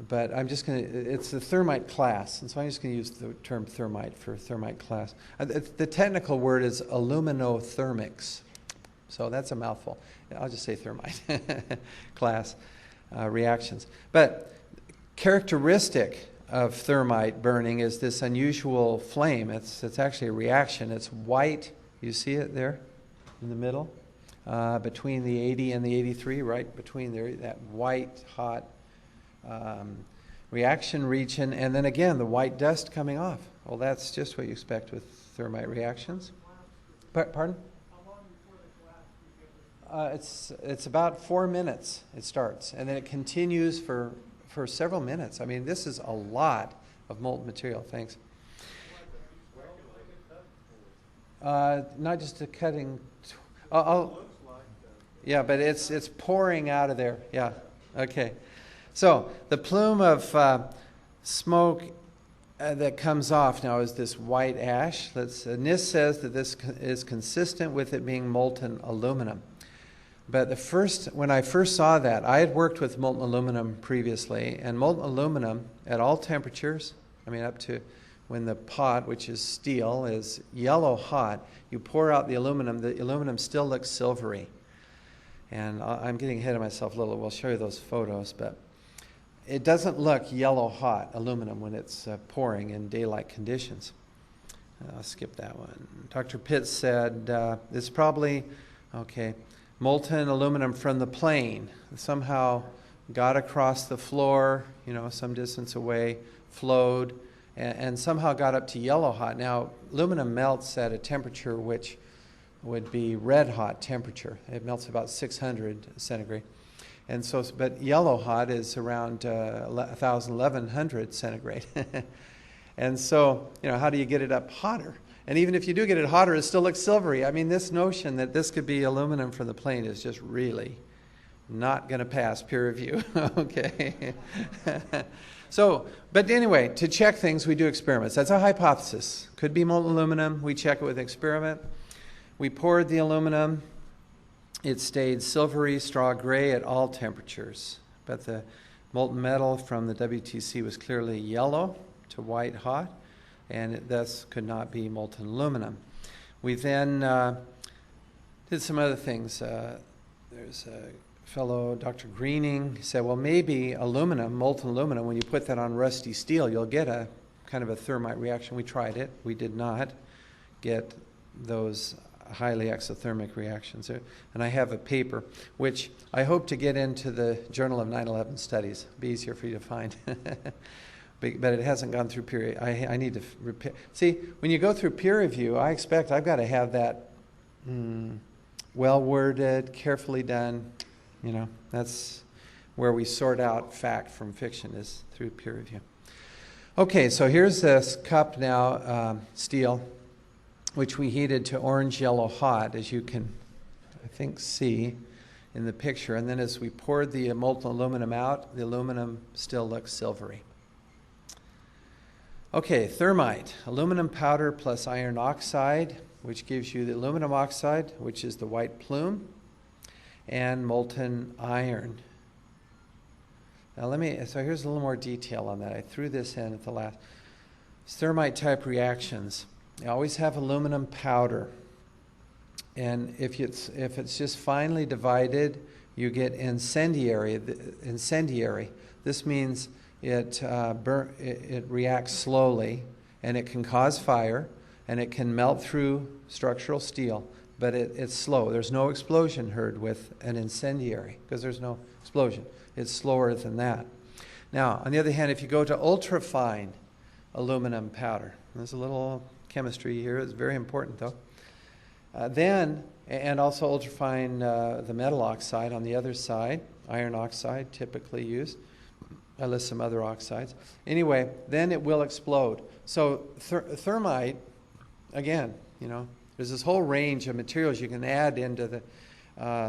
But I'm just going to, it's the thermite class. And so I'm just going to use the term thermite for thermite class. The technical word is aluminothermics. So that's a mouthful. I'll just say thermite class reactions. But characteristic of thermite burning is this unusual flame. It's actually a reaction. It's white. You see it there in the middle? Between the 80 and the 83, right between there, that white, hot reaction region. And then again, the white dust coming off. Well, that's just what you expect with thermite reactions. Pardon? It's about 4 minutes it starts, and then it continues for several minutes. I mean, this is a lot of molten material. Thanks. Not just a cutting. Yeah, but it's pouring out of there. Yeah. Okay. So the plume of smoke that comes off now is this white ash. NIST says that this is consistent with it being molten aluminum. But when I first saw that, I had worked with molten aluminum previously, and molten aluminum at all temperatures, I mean up to when the pot, which is steel, is yellow hot, you pour out the aluminum still looks silvery. And I'm getting ahead of myself a little. We'll show you those photos, but it doesn't look yellow hot aluminum when it's pouring in daylight conditions. I'll skip that one. Dr. Pitts said it's probably, okay, molten aluminum from the plane. Somehow got across the floor, you know, some distance away, flowed, and somehow got up to yellow hot. Now, aluminum melts at a temperature which would be red hot temperature. It melts about 600 centigrade. And so, but yellow hot is around 1100 centigrade. And so, you know, how do you get it up hotter? And even if you do get it hotter, it still looks silvery. I mean, this notion that this could be aluminum from the plane is just really not going to pass peer review. Okay. So, but anyway, to check things, we do experiments. That's a hypothesis. Could be molten aluminum. We check it with an experiment. We poured the aluminum. It stayed silvery, straw gray at all temperatures. But the molten metal from the WTC was clearly yellow to white hot, and it thus could not be molten aluminum. We then did some other things. There's a fellow, Dr. Greening, said, well, maybe aluminum, molten aluminum, when you put that on rusty steel, you'll get a kind of a thermite reaction. We tried it. We did not get those highly exothermic reactions. And I have a paper, which I hope to get into the Journal of 9/11 Studies. It'll be easier for you to find. But it hasn't gone through peer. I need to repair. See, when you go through peer review, I expect I've got to have that well-worded, carefully done. You know, that's where we sort out fact from fiction, is through peer review. Okay, so here's this cup now, steel, which we heated to orange, yellow hot, as you can, I think, see in the picture. And then as we poured the molten aluminum out, the aluminum still looks silvery. Okay, thermite, aluminum powder plus iron oxide, which gives you the aluminum oxide, which is the white plume, and molten iron. Now so here's a little more detail on that. I threw this in at the last. Thermite type reactions. You always have aluminum powder. And if it's just finely divided, you get incendiary. This means it reacts slowly, and it can cause fire, and it can melt through structural steel, but it's slow. There's no explosion heard with an incendiary because there's no explosion. It's slower than that. Now, on the other hand, if you go to ultrafine aluminum powder, there's a little chemistry here. It's very important, though. And also ultrafine the metal oxide on the other side, iron oxide typically used. I list some other oxides. Anyway, then it will explode. So thermite, again, you know, there's this whole range of materials you can add into the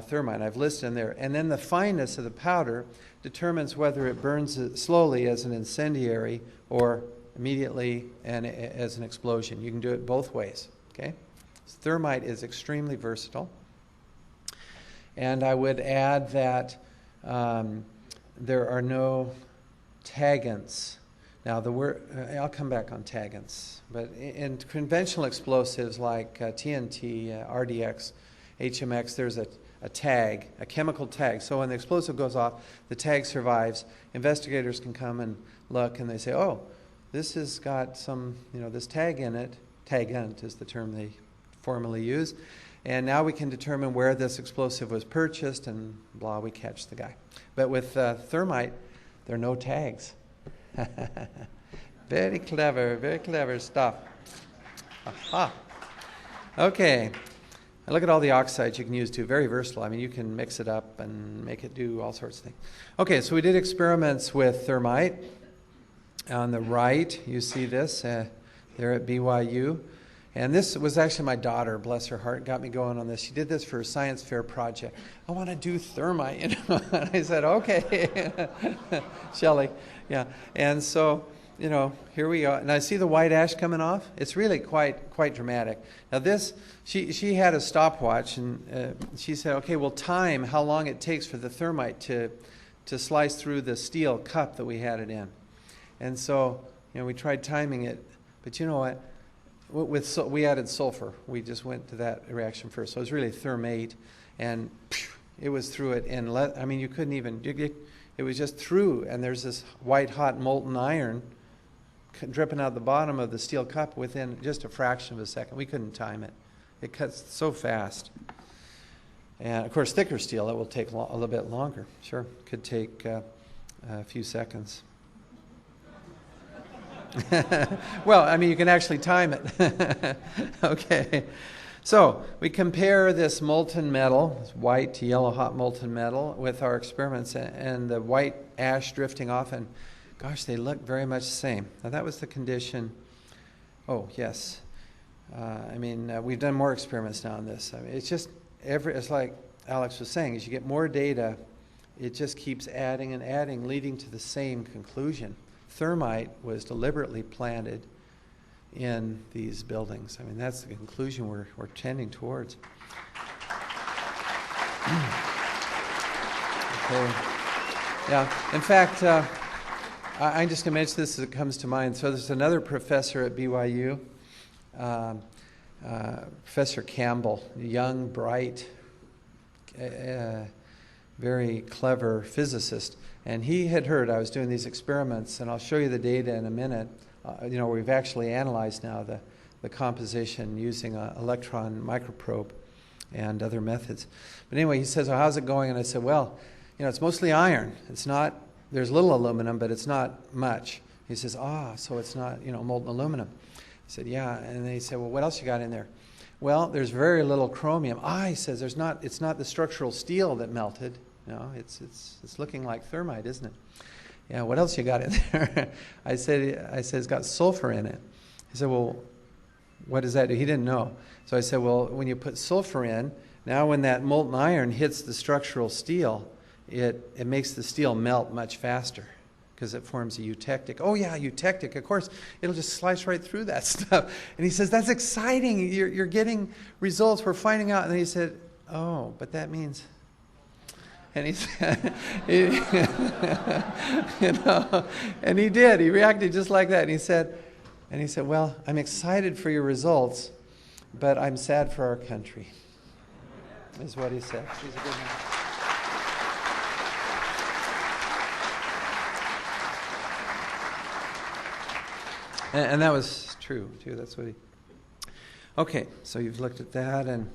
thermite. I've listed in there. And then the fineness of the powder determines whether it burns slowly as an incendiary or immediately and as an explosion. You can do it both ways. Okay? Thermite is extremely versatile. And I would add that there are no tagans. Now, I'll come back on tagans, but in conventional explosives like TNT, RDX, HMX, there's a tag, a chemical tag. So when the explosive goes off, the tag survives. Investigators can come and look, and they say, oh, this has got some, you know, this tag in it. Tagant is the term they formally use. And now we can determine where this explosive was purchased, and blah, we catch the guy. But with thermite, there are no tags. Very clever stuff. Aha. Okay. And look at all the oxides you can use too. Very versatile. I mean, you can mix it up and make it do all sorts of things. Okay, so we did experiments with thermite. On the right, you see this there at BYU. And this was actually my daughter, bless her heart, got me going on this. She did this for a science fair project. I want to do thermite, you know. And I said, okay, Shelley, yeah. And so, you know, here we are. And I see the white ash coming off. It's really quite dramatic. Now this, she had a stopwatch, and she said, okay, we'll time how long it takes for the thermite to slice through the steel cup that we had it in. And so, you know, we tried timing it, but you know what? We added sulfur. We just went to that reaction first. So it was really thermate, and it was through it. And I mean, you couldn't even, it was just through, and there's this white hot molten iron dripping out the bottom of the steel cup within just a fraction of a second. We couldn't time it. It cuts so fast. And of course, thicker steel, it will take a little bit longer. Sure, could take a few seconds. Well, I mean, you can actually time it. Okay. So we compare this molten metal, this white to yellow hot molten metal, with our experiments, and the white ash drifting off, and gosh, they look very much the same. Now that was the condition. Oh, yes. I mean, we've done more experiments now on this. I mean, it's just, it's like Alex was saying, as you get more data, it just keeps adding and adding, leading to the same conclusion. Thermite was deliberately planted in these buildings. I mean, that's the conclusion we're tending towards. Okay. Yeah. In fact, I'm just going to mention this as it comes to mind. So there's another professor at BYU, Professor Campbell, young, bright, very clever physicist. And he had heard I was doing these experiments, and I'll show you the data in a minute. You know, we've actually analyzed now the composition using an electron microprobe and other methods. But anyway, he says, "Oh, how's it going?" And I said, "Well, it's mostly iron. It's not, there's little aluminum, but it's not much." He says, so it's not, molten aluminum. I said, "Yeah." And then he said, "Well, what else you got in there?" "Well, there's very little chromium." He says, it's not the structural steel that melted. No, it's looking like thermite, isn't it? "Yeah, what else you got in there?" I said, "It's got sulfur in it." He said, "Well, what does that do?" He didn't know. So I said, "Well, when you put sulfur in, now when that molten iron hits the structural steel, it makes the steel melt much faster because it forms a eutectic." "Oh yeah, eutectic, of course. It'll just slice right through that stuff." And he says, "That's exciting. You're getting results. We're finding out." And he said, "Oh, but that means..." And he said, and he did. He reacted just like that. And he said, "Well, I'm excited for your results, but I'm sad for our country," is what he said. He's a good man. And that was true, too. That's what he... Okay, so you've looked at that. And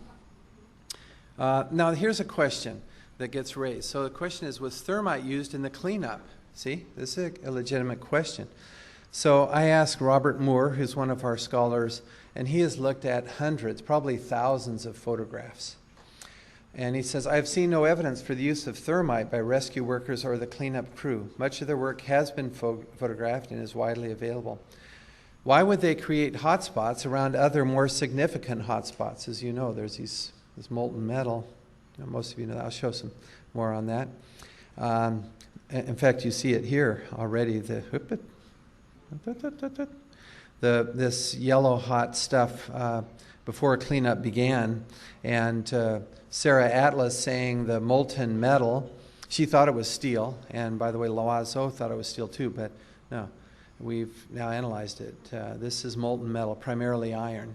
now here's a question that gets raised. So the question is, was thermite used in the cleanup? See, this is a legitimate question. So I asked Robert Moore, who's one of our scholars, and he has looked at hundreds, probably thousands of photographs. And he says, "I've seen no evidence for the use of thermite by rescue workers or the cleanup crew. Much of their work has been photographed and is widely available. Why would they create hotspots around other more significant hotspots?" As you know, there's this molten metal. Most of you know that. I'll show some more on that. In fact, you see it here already. This yellow hot stuff before cleanup began, and Sarah Atlas saying the molten metal, she thought it was steel, and by the way, Loiseau thought it was steel too, but no, we've now analyzed it. This is molten metal, primarily iron.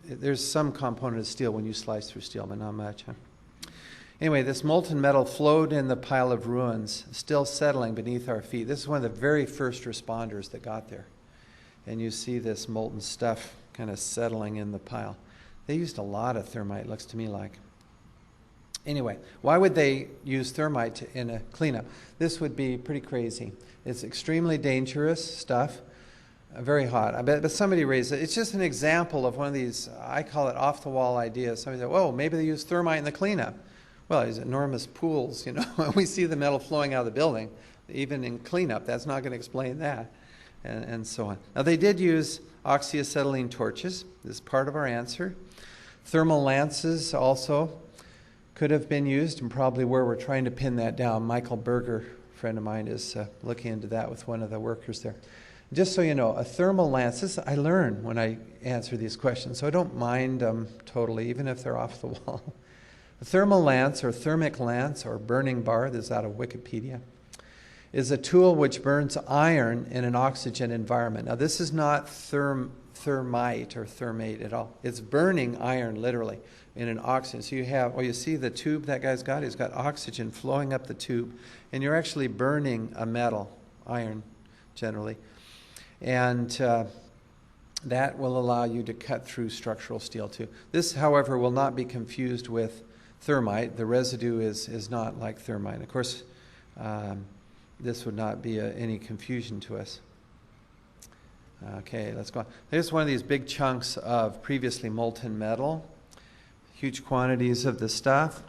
There's some component of steel when you slice through steel, but not much. Anyway, this molten metal flowed in the pile of ruins, still settling beneath our feet. This is one of the very first responders that got there. And you see this molten stuff kind of settling in the pile. They used a lot of thermite, looks to me like. Anyway, why would they use thermite in a cleanup? This would be pretty crazy. It's extremely dangerous stuff, very hot. But somebody raised it. It's just an example of one of these, I call it off-the-wall ideas. Somebody said, "Whoa, maybe they use thermite in the cleanup." Well, these enormous pools, we see the metal flowing out of the building. Even in cleanup, that's not going to explain that, and so on. Now, they did use oxyacetylene torches. This is part of our answer. Thermal lances also could have been used, and probably where we're trying to pin that down. Michael Berger, a friend of mine, is looking into that with one of the workers there. Just so you know, a thermal lance, this I learn when I answer these questions, so I don't mind them totally, even if they're off the wall. A thermal lance, or thermic lance, or burning bar, this is out of Wikipedia, is a tool which burns iron in an oxygen environment. Now, this is not thermite or thermate at all. It's burning iron, literally, in an oxygen. So you have, you see the tube that guy's got? He's got oxygen flowing up the tube, and you're actually burning a metal, iron, generally. And that will allow you to cut through structural steel, too. This, however, will not be confused with thermite. The residue is not like thermite. Of course, this would not be any confusion to us. Okay, let's go on. Here's one of these big chunks of previously molten metal. Huge quantities of the stuff.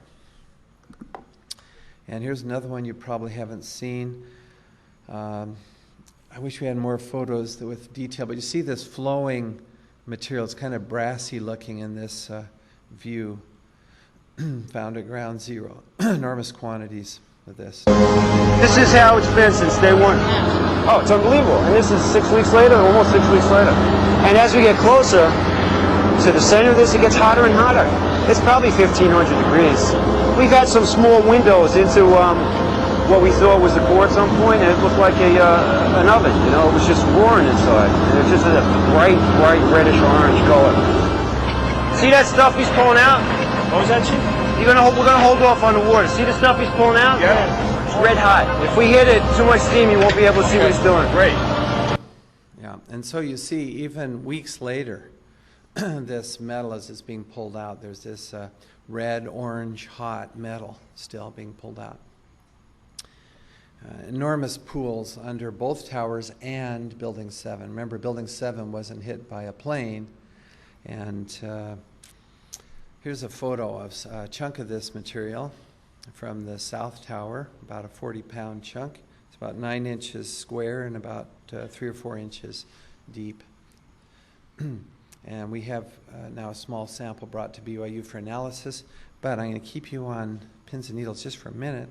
And here's another one you probably haven't seen. I wish we had more photos with detail, but you see this flowing material. It's kind of brassy looking in this view. Found at ground zero. Enormous quantities of this. This is how it's been since day one. Oh, it's unbelievable. And this is 6 weeks later, almost 6 weeks later. And as we get closer to the center of this, it gets hotter and hotter. It's probably 1,500 degrees. We've had some small windows into what we thought was a core at some point, and it looked like an oven. It was just roaring inside. And it's just a bright reddish orange color. See that stuff he's pulling out? What was that, Chief? We're gonna hold off on the water. See the stuff he's pulling out? Yeah. It's red hot. If we hit it too much steam, you won't be able to see what he's doing. Great. Yeah, and so you see, even weeks later, this metal as it's being pulled out. There's this red, orange, hot metal still being pulled out. Enormous pools under both towers and Building 7. Remember, Building 7 wasn't hit by a plane. And here's a photo of a chunk of this material from the south tower, about a 40-pound chunk. It's about 9 inches square and about 3 or 4 inches deep. And we have now a small sample brought to BYU for analysis, but I'm going to keep you on pins and needles just for a minute.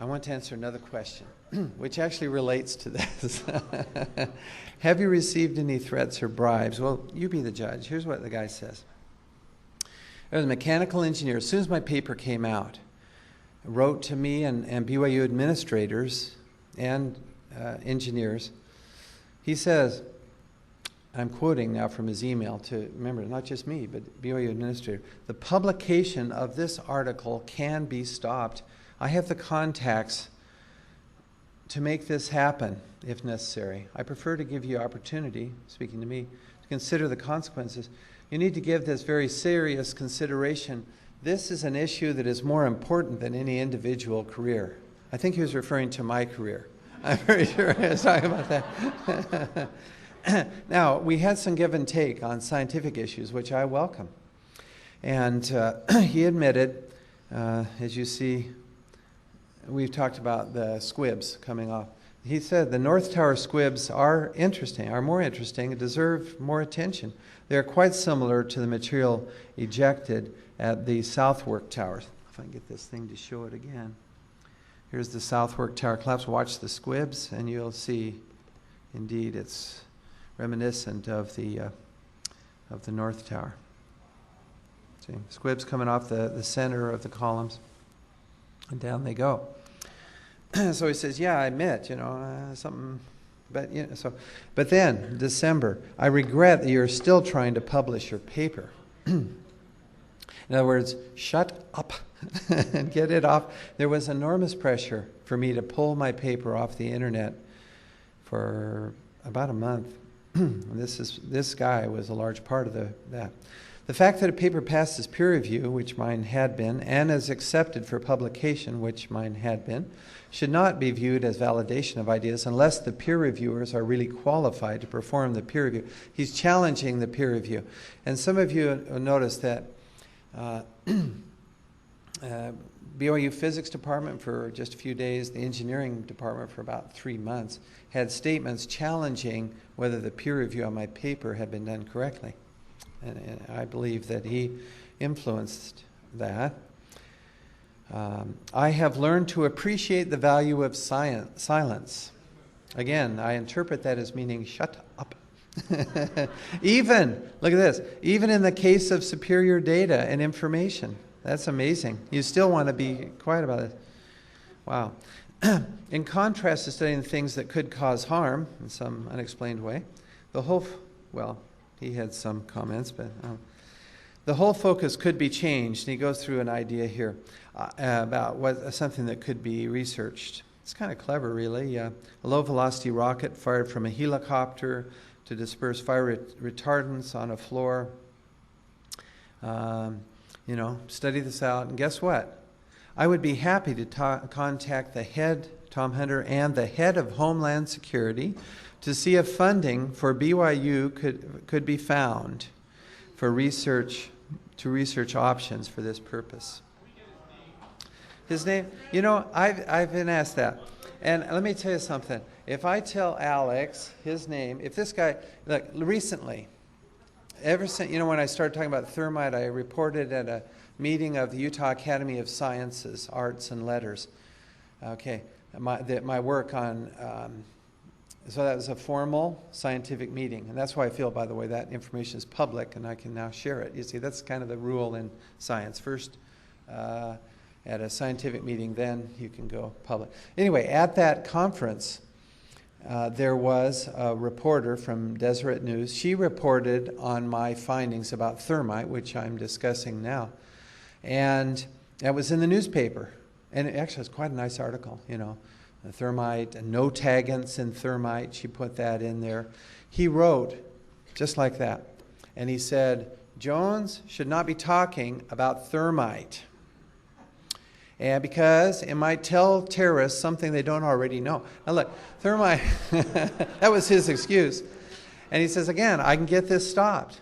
I want to answer another question, which actually relates to this. Have you received any threats or bribes? Well, you be the judge. Here's what the guy says. There was a mechanical engineer, as soon as my paper came out, wrote to me and BYU administrators and engineers. He says, I'm quoting now from his email to, remember, not just me, but BYU administrator, the publication of this article can be stopped. I have the contacts to make this happen if necessary. I prefer to give you opportunity, speaking to me, to consider the consequences. You need to give this very serious consideration. This is an issue that is more important than any individual career. I think he was referring to my career. I'm very sure he was talking about that. Now, we had some give and take on scientific issues, which I welcome. And he admitted, as you see, we've talked about the squibs coming off. He said the North Tower squibs are interesting, are more interesting, and deserve more attention. They're quite similar to the material ejected at the Southwark Towers. If I can get this thing to show it again. Here's the Southwark Tower collapse. Watch the squibs, and you'll see, indeed, it's reminiscent of the North Tower. See, squibs coming off the center of the columns, and down they go. So he says, yeah, I admit, something, but, but then, December, I regret that you're still trying to publish your paper. In other words, shut up and get it off. There was enormous pressure for me to pull my paper off the internet for about a month. This guy was a large part of that. The fact that a paper passes peer review, which mine had been, and is accepted for publication, which mine had been, should not be viewed as validation of ideas unless the peer reviewers are really qualified to perform the peer review. He's challenging the peer review. And some of you notice that BYU Physics Department for just a few days, the Engineering Department for about 3 months, had statements challenging whether the peer review on my paper had been done correctly. And I believe that he influenced that. I have learned to appreciate the value of silence. Again, I interpret that as meaning shut up. Even, look at this, even in the case of superior data and information. That's amazing. You still want to be quiet about it. Wow. In contrast to studying things that could cause harm in some unexplained way, he had some comments, but the whole focus could be changed. And he goes through an idea here about something that could be researched. It's kind of clever, really. A low-velocity rocket fired from a helicopter to disperse fire retardants on a floor. Study this out. And guess what? I would be happy to contact the head, Tom Hunter, and the head of Homeland Security to see if funding for BYU could be found for research options for this purpose. His name, I've been asked that. And let me tell you something. If I tell Alex his name, if this guy, look, recently, ever since, when I started talking about thermite, I reported at a meeting of the Utah Academy of Sciences, Arts and Letters. Okay, my work on, so that was a formal scientific meeting. And that's why I feel, by the way, that information is public and I can now share it. You see, that's kind of the rule in science. First, at a scientific meeting, then you can go public. Anyway, at that conference, there was a reporter from Deseret News. She reported on my findings about thermite, which I'm discussing now. And it was in the newspaper. And it actually was quite a nice article, thermite, no tagans in thermite. She put that in there. He wrote, just like that, And he said, Jones should not be talking about thermite. And because it might tell terrorists something they don't already know. Now look, thermite, that was his excuse. And he says, again, I can get this stopped.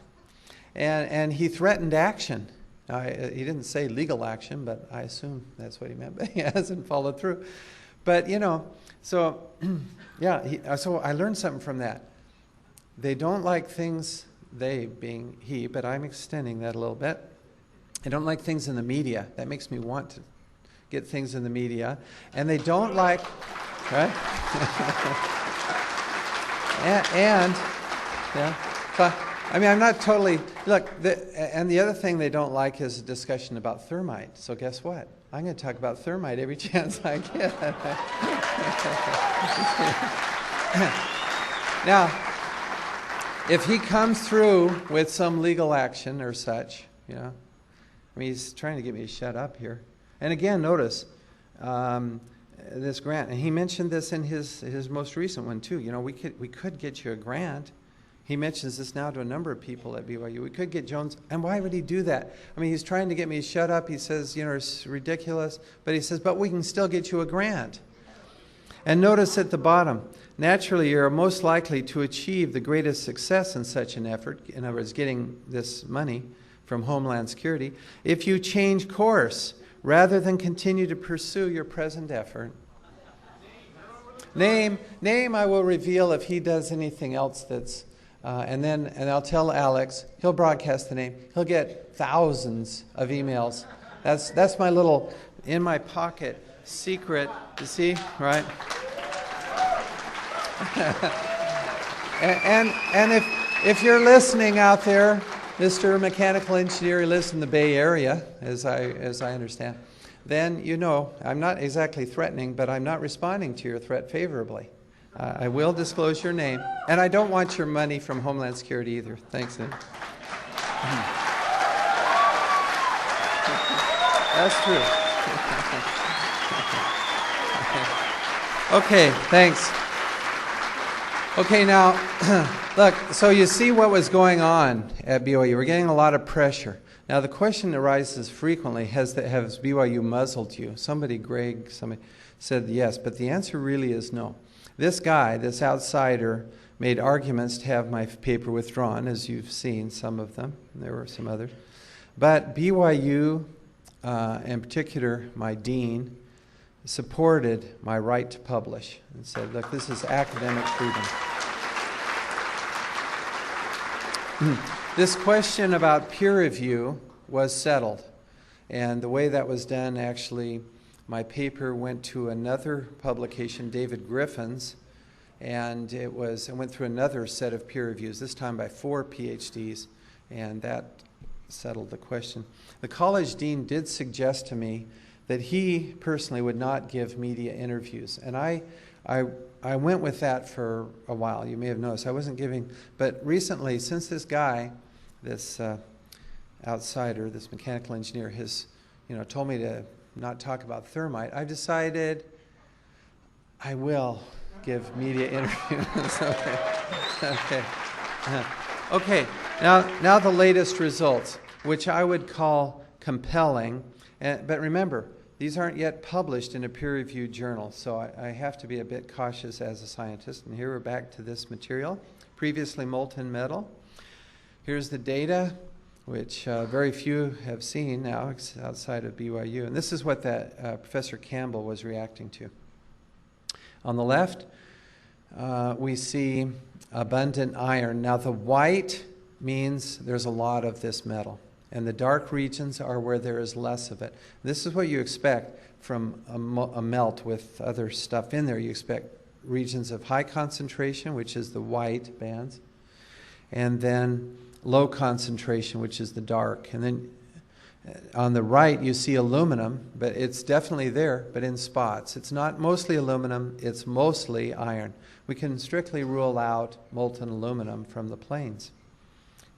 And he threatened action. He didn't say legal action, but I assume that's what he meant. But he hasn't followed through. But, so, yeah, so I learned something from that. They don't like things, they being he, but I'm extending that a little bit. They don't like things in the media. That makes me want to get things in the media. And they don't like, right? and yeah, I mean, I'm not totally, look, and the other thing they don't like is a discussion about thermite. So guess what? I'm going to talk about thermite every chance I get. Now, if he comes through with some legal action or such, I mean, he's trying to get me to shut up here. And again, notice this grant, and he mentioned this in his most recent one too. We could get you a grant. He mentions this now to a number of people at BYU. We could get Jones, and why would he do that? I mean, he's trying to get me to shut up. He says, it's ridiculous. But he says, but we can still get you a grant. And notice at the bottom, naturally, you're most likely to achieve the greatest success in such an effort, in other words, getting this money from Homeland Security, if you change course rather than continue to pursue your present effort. Name I will reveal if he does anything else that's and I'll tell Alex, he'll broadcast the name. He'll get thousands of emails. That's my little, in my pocket, secret, you see, right? and if you're listening out there, Mr. Mechanical Engineer who lives in the Bay Area, as I understand, then I'm not exactly threatening, but I'm not responding to your threat favorably. I will disclose your name, and I don't want your money from Homeland Security either. Thanks, Lynn. That's true. Okay, thanks. Okay, now, look, so you see what was going on at BYU. We're getting a lot of pressure. Now, the question arises frequently, has BYU muzzled you? Somebody said yes, but the answer really is no. This guy, this outsider, made arguments to have my paper withdrawn, as you've seen some of them. There were some others. But BYU, in particular my dean, supported my right to publish and said, look, this is academic freedom. This question about peer review was settled. And the way that was done, actually, my paper went to another publication, David Griffin's, and it went through another set of peer reviews, this time by 4 PhDs, and that settled the question. The college dean did suggest to me that he personally would not give media interviews, and I went with that for a while. You may have noticed I wasn't giving, but recently, since this guy, this outsider, this mechanical engineer, has told me to not talk about thermite, I've decided I will give media interviews. Okay. Now the latest results, which I would call compelling. But remember, these aren't yet published in a peer-reviewed journal, so I have to be a bit cautious as a scientist. And here we're back to this material, previously molten metal. Here's the data, which very few have seen now outside of BYU. And this is what that Professor Campbell was reacting to. On the left, we see abundant iron. Now the white means there's a lot of this metal, and the dark regions are where there is less of it. This is what you expect from a melt with other stuff in there. You expect regions of high concentration, which is the white bands, and then low concentration, which is the dark. And then on the right, you see aluminum, but it's definitely there, but in spots. It's not mostly aluminum, it's mostly iron. We can strictly rule out molten aluminum from the plains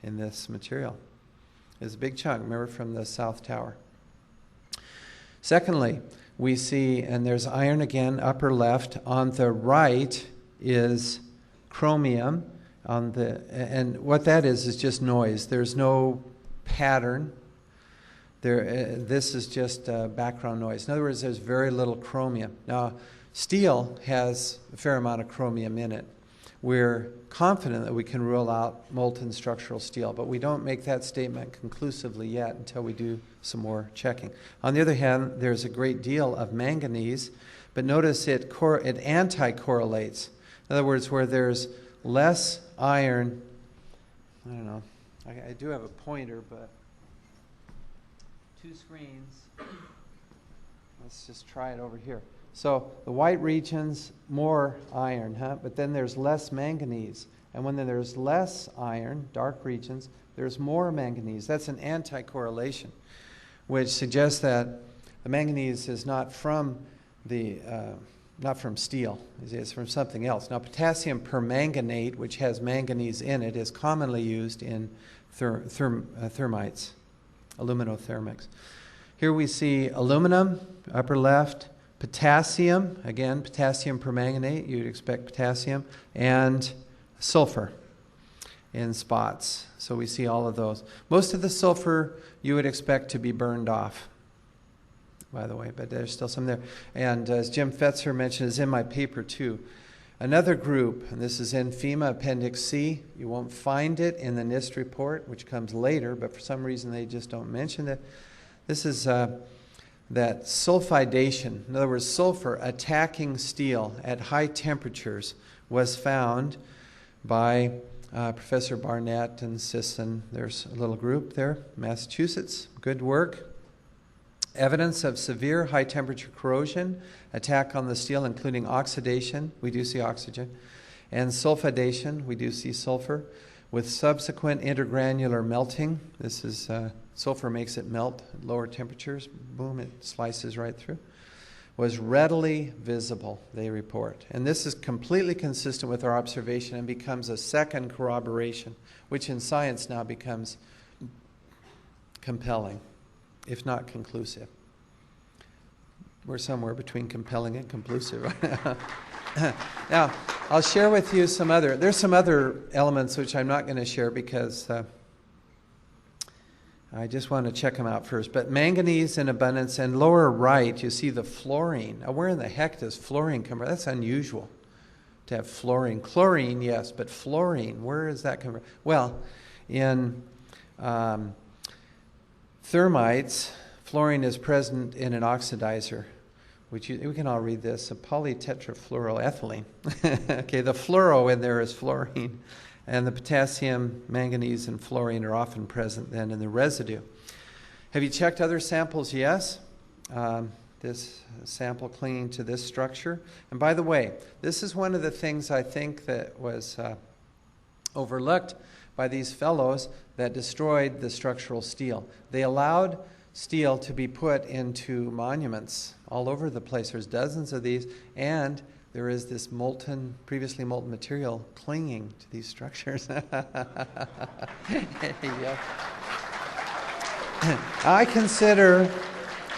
in this material. It's a big chunk, remember, from the South Tower. Secondly, we see, and there's iron again, upper left. On the right is chromium. and what that is just noise. There's no pattern. This is just background noise. In other words, there's very little chromium. Now, steel has a fair amount of chromium in it. We're confident that we can rule out molten structural steel, but we don't make that statement conclusively yet until we do some more checking. On the other hand, there's a great deal of manganese, but notice it anti-correlates. In other words, where there's less iron, I don't know, I do have a pointer, but 2 screens. Let's just try it over here. So the white regions, more iron, but then there's less manganese. And when there's less iron, dark regions, there's more manganese. That's an anti-correlation, which suggests that the manganese is not from steel. It's from something else. Now, potassium permanganate, which has manganese in it, is commonly used in thermites, aluminothermics. Here we see aluminum, upper left, potassium, again, potassium permanganate, you'd expect potassium, and sulfur in spots. So we see all of those. Most of the sulfur you would expect to be burned off, by the way, but there's still some there. And as Jim Fetzer mentioned, is in my paper too. Another group, and this is in FEMA Appendix C. You won't find it in the NIST report, which comes later, but for some reason they just don't mention it. This is that sulfidation, in other words, sulfur attacking steel at high temperatures, was found by Professor Barnett and Sisson. There's a little group there, Massachusetts. Good work. Evidence of severe high temperature corrosion, attack on the steel, including oxidation, we do see oxygen, and sulfidation, we do see sulfur, with subsequent intergranular melting. This is sulfur makes it melt at lower temperatures. Boom, it slices right through. Was readily visible, they report. And this is completely consistent with our observation and becomes a second corroboration, which in science now becomes compelling, if not conclusive. We're somewhere between compelling and conclusive right now. Now, I'll share with you there's some other elements which I'm not going to share because I just want to check them out first. But manganese in abundance, and lower right, you see the fluorine. Now, where in the heck does fluorine come from? That's unusual to have fluorine. Chlorine, yes, but fluorine, where does that come from? Well, in thermites, fluorine is present in an oxidizer, which we can all read this, a polytetrafluoroethylene. Okay, the fluoro in there is fluorine. And the potassium, manganese, and fluorine are often present then in the residue. Have you checked other samples? Yes. This sample clinging to this structure. And by the way, this is one of the things I think that was overlooked by these fellows that destroyed the structural steel. They allowed steel to be put into monuments all over the place. There's dozens of these, and there is this previously molten material clinging to these structures. Yeah. I consider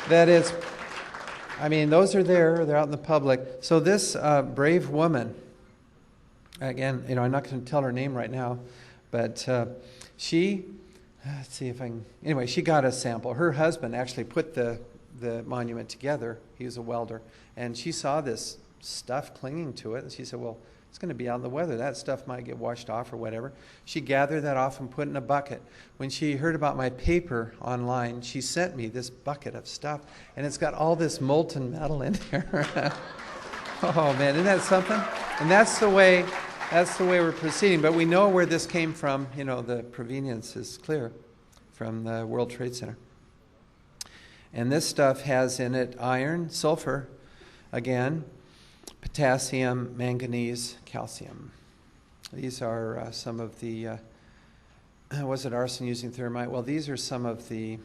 that those are there, they're out in the public. So this brave woman, again, I'm not going to tell her name right now, but she, let's see if I can, anyway, she got a sample. Her husband actually put the monument together. He was a welder, and she saw this stuff clinging to it, and she said, well, it's going to be out in the weather. That stuff might get washed off or whatever. She gathered that off and put it in a bucket. When she heard about my paper online, she sent me this bucket of stuff, and it's got all this molten metal in there. Oh man, isn't that something? And that's the way we're proceeding. But we know where this came from. The provenience is clear from the World Trade Center. And this stuff has in it iron, sulfur, again, potassium, manganese, calcium. These are some of the, was it arson using thermite? Well, these are some of the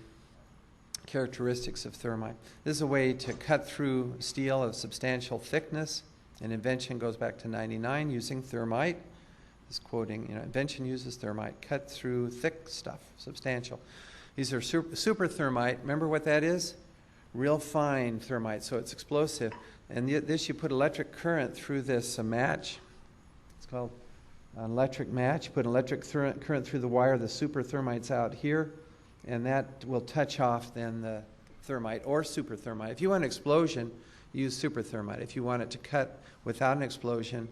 characteristics of thermite. This is a way to cut through steel of substantial thickness. An invention goes back to 99 using thermite. This quoting, invention uses thermite, cut through thick stuff, substantial. These are super thermite. Remember what that is? Real fine thermite, so it's explosive. And this, you put electric current through this match. It's called an electric match, put an electric current through the wire, the super thermite's out here, and that will touch off then the thermite or super thermite. If you want an explosion, use super thermite. If you want it to cut without an explosion,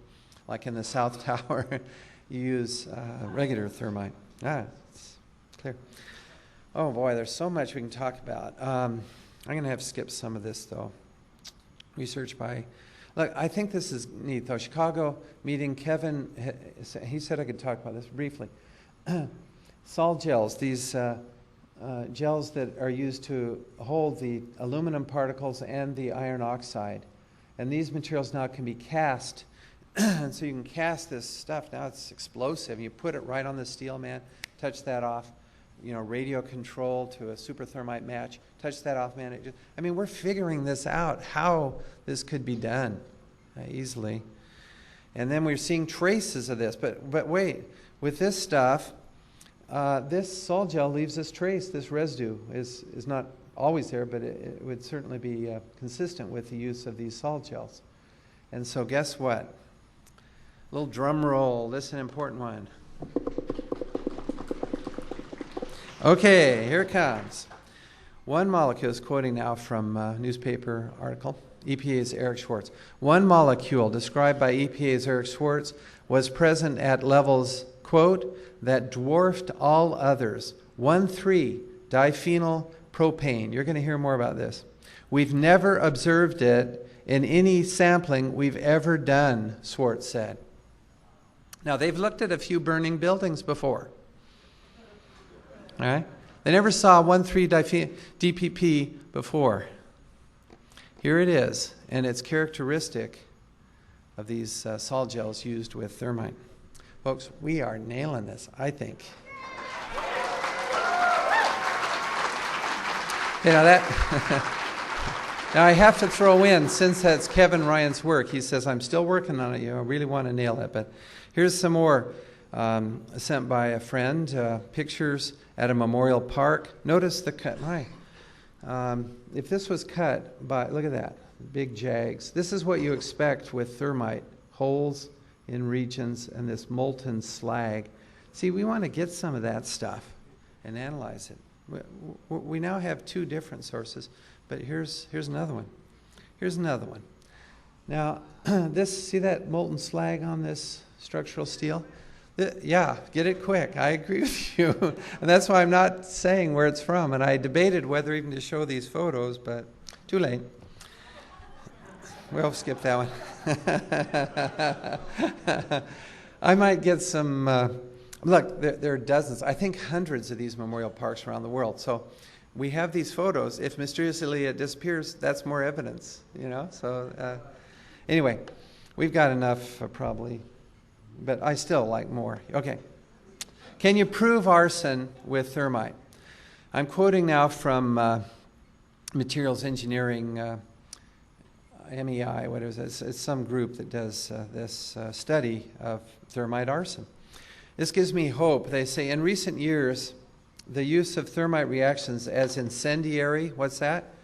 like in the South Tower, you use regular thermite. It's clear. Oh boy, there's so much we can talk about. I'm going to have to skip some of this though. Research by, look, I think this is neat though. Chicago meeting, Kevin, he said I could talk about this briefly. Sol gels, these gels that are used to hold the aluminum particles and the iron oxide. And these materials now can be cast. And so you can cast this stuff. Now it's explosive. You put it right on the steel, man. Touch that off. You know, radio control to a super thermite match. Touch that off, man. I mean, we're figuring this out, how this could be done easily. And then we're seeing traces of this. But wait, with this stuff, this sol gel leaves this trace. This residue is not always there, but it would certainly be consistent with the use of these sol gels. And so guess what? Little drum roll. This is an important one. Okay, here it comes. One molecule, is quoting now from a newspaper article, EPA's Eric Schwartz. One molecule described by EPA's Eric Schwartz was present at levels, quote, that dwarfed all others. 1,3-diphenyl propane. You're going to hear more about this. We've never observed it in any sampling we've ever done, Schwartz said. Now, they've looked at a few burning buildings before. All right? They never saw 1,3-DPP before. Here it is, and it's characteristic of these sol gels used with thermite. Folks, we are nailing this, I think. You know that. Now I have to throw in, since that's Kevin Ryan's work, he says, I'm still working on it, you know, I really want to nail it. But here's some more sent by a friend, pictures at a memorial park. Notice the cut. If this was cut by, look at that, big jags. This is what you expect with thermite, holes in regions and this molten slag. See, we want to get some of that stuff and analyze it. We now have two different sources, but here's another one. Here's another one. Now, see that molten slag on this structural steel? Yeah, get it quick. I agree with you. And that's why I'm not saying where it's from. And I debated whether even to show these photos, but too late. We'll skip that one. I might get some... look, there are dozens, I think hundreds of these memorial parks around the world. So we have these photos. If mysteriously it disappears, that's more evidence, you know? So anyway, we've got enough probably, but I still like more. Okay. Can you prove arson with thermite? I'm quoting now from Materials Engineering, MEI, what is it? It's some group that does this study of thermite arson. This gives me hope. They say, in recent years, the use of thermite reactions as incendiary, what's that?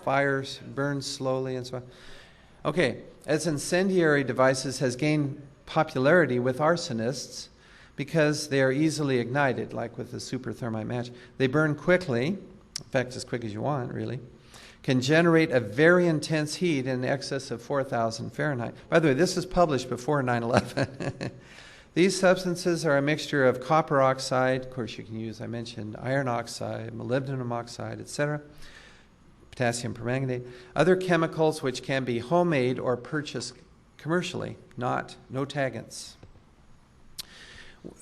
Fires, burns slowly, and so on. Okay, as incendiary devices has gained popularity with arsonists because they are easily ignited, like with the super thermite match. They burn quickly, in fact, as quick as you want, really, can generate a very intense heat in excess of 4,000 Fahrenheit. By the way, this is published before 9/11. These substances are a mixture of copper oxide, of course you can use, I mentioned, iron oxide, molybdenum oxide, etc., potassium permanganate, other chemicals which can be homemade or purchased commercially, no tagans.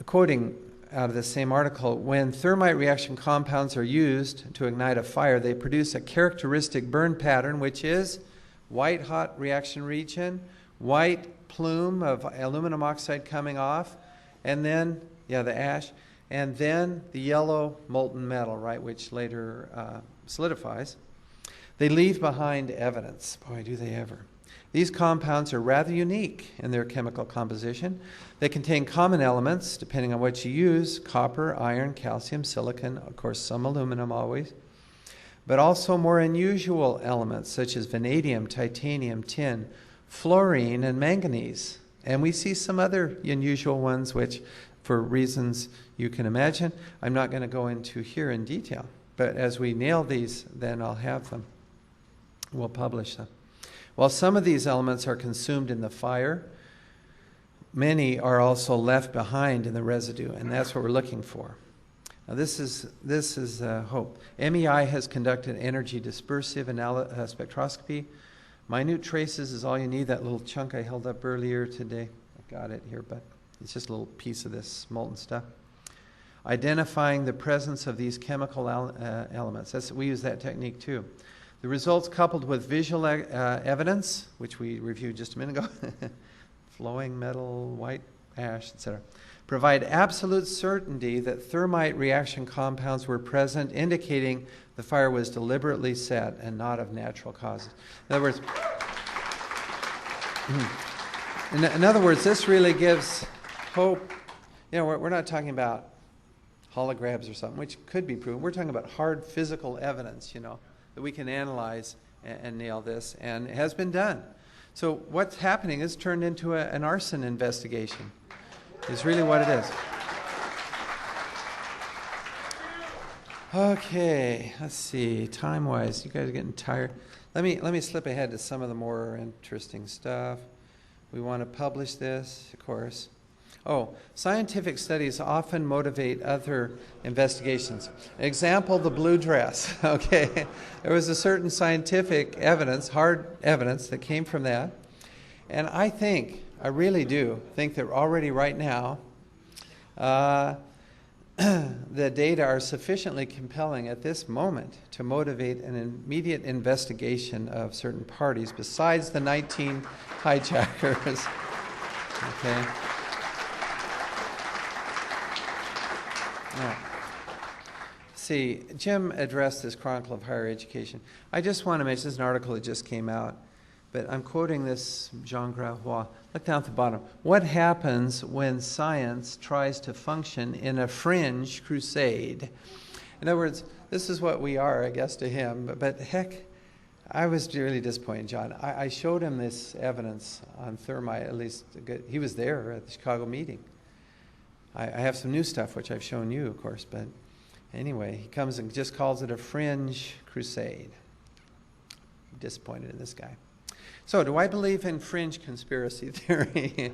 Quoting out of the same article, when thermite reaction compounds are used to ignite a fire, they produce a characteristic burn pattern, which is white hot reaction region, white plume of aluminum oxide coming off, and then, the ash, and then the yellow molten metal, right, which later solidifies. They leave behind evidence. Boy, do they ever. These compounds are rather unique in their chemical composition. They contain common elements, depending on what you use, copper, iron, calcium, silicon, of course some aluminum always, but also more unusual elements such as vanadium, titanium, tin, fluorine, and manganese. And we see some other unusual ones, which, for reasons you can imagine, I'm not going to go into here in detail. But as we nail these, then I'll have them. We'll publish them. While some of these elements are consumed in the fire, many are also left behind in the residue, and that's what we're looking for. Now this is hope. MEI has conducted energy dispersive spectroscopy. Minute traces is all you need. That little chunk I held up earlier today. I got it here, but it's just a little piece of this molten stuff. Identifying the presence of these chemical elements. We use that technique too. The results, coupled with visual evidence, which we reviewed just a minute ago, flowing metal, white ash, etc., provide absolute certainty that thermite reaction compounds were present, indicating the fire was deliberately set and not of natural causes. In other words, this really gives hope. You know, we're not talking about holograms or something, which could be proven. We're talking about hard physical evidence, you know, that we can analyze and nail this, and it has been done. So what's happening is turned into an arson investigation. Is really what it is. Okay, let's see. Time-wise, you guys are getting tired. Let me slip ahead to some of the more interesting stuff. We want to publish this, of course. Oh, scientific studies often motivate other investigations. Example, the blue dress. Okay, there was a certain scientific evidence, hard evidence, that came from that. And I really do think that already right now, the data are sufficiently compelling at this moment to motivate an immediate investigation of certain parties besides the 19 hijackers. Okay. Now, see, Jim addressed this Chronicle of Higher Education. I just want to mention, this is an article that just came out, but I'm quoting this Jean Gravois. Look down at the bottom. What happens when science tries to function in a fringe crusade? In other words, this is what we are, I guess, to him. But heck, I was really disappointed, John. I showed him this evidence on thermite, at least he was there at the Chicago meeting. I have some new stuff, which I've shown you, of course. But anyway, he comes and just calls it a fringe crusade. I'm disappointed in this guy. So, do I believe in fringe conspiracy theory?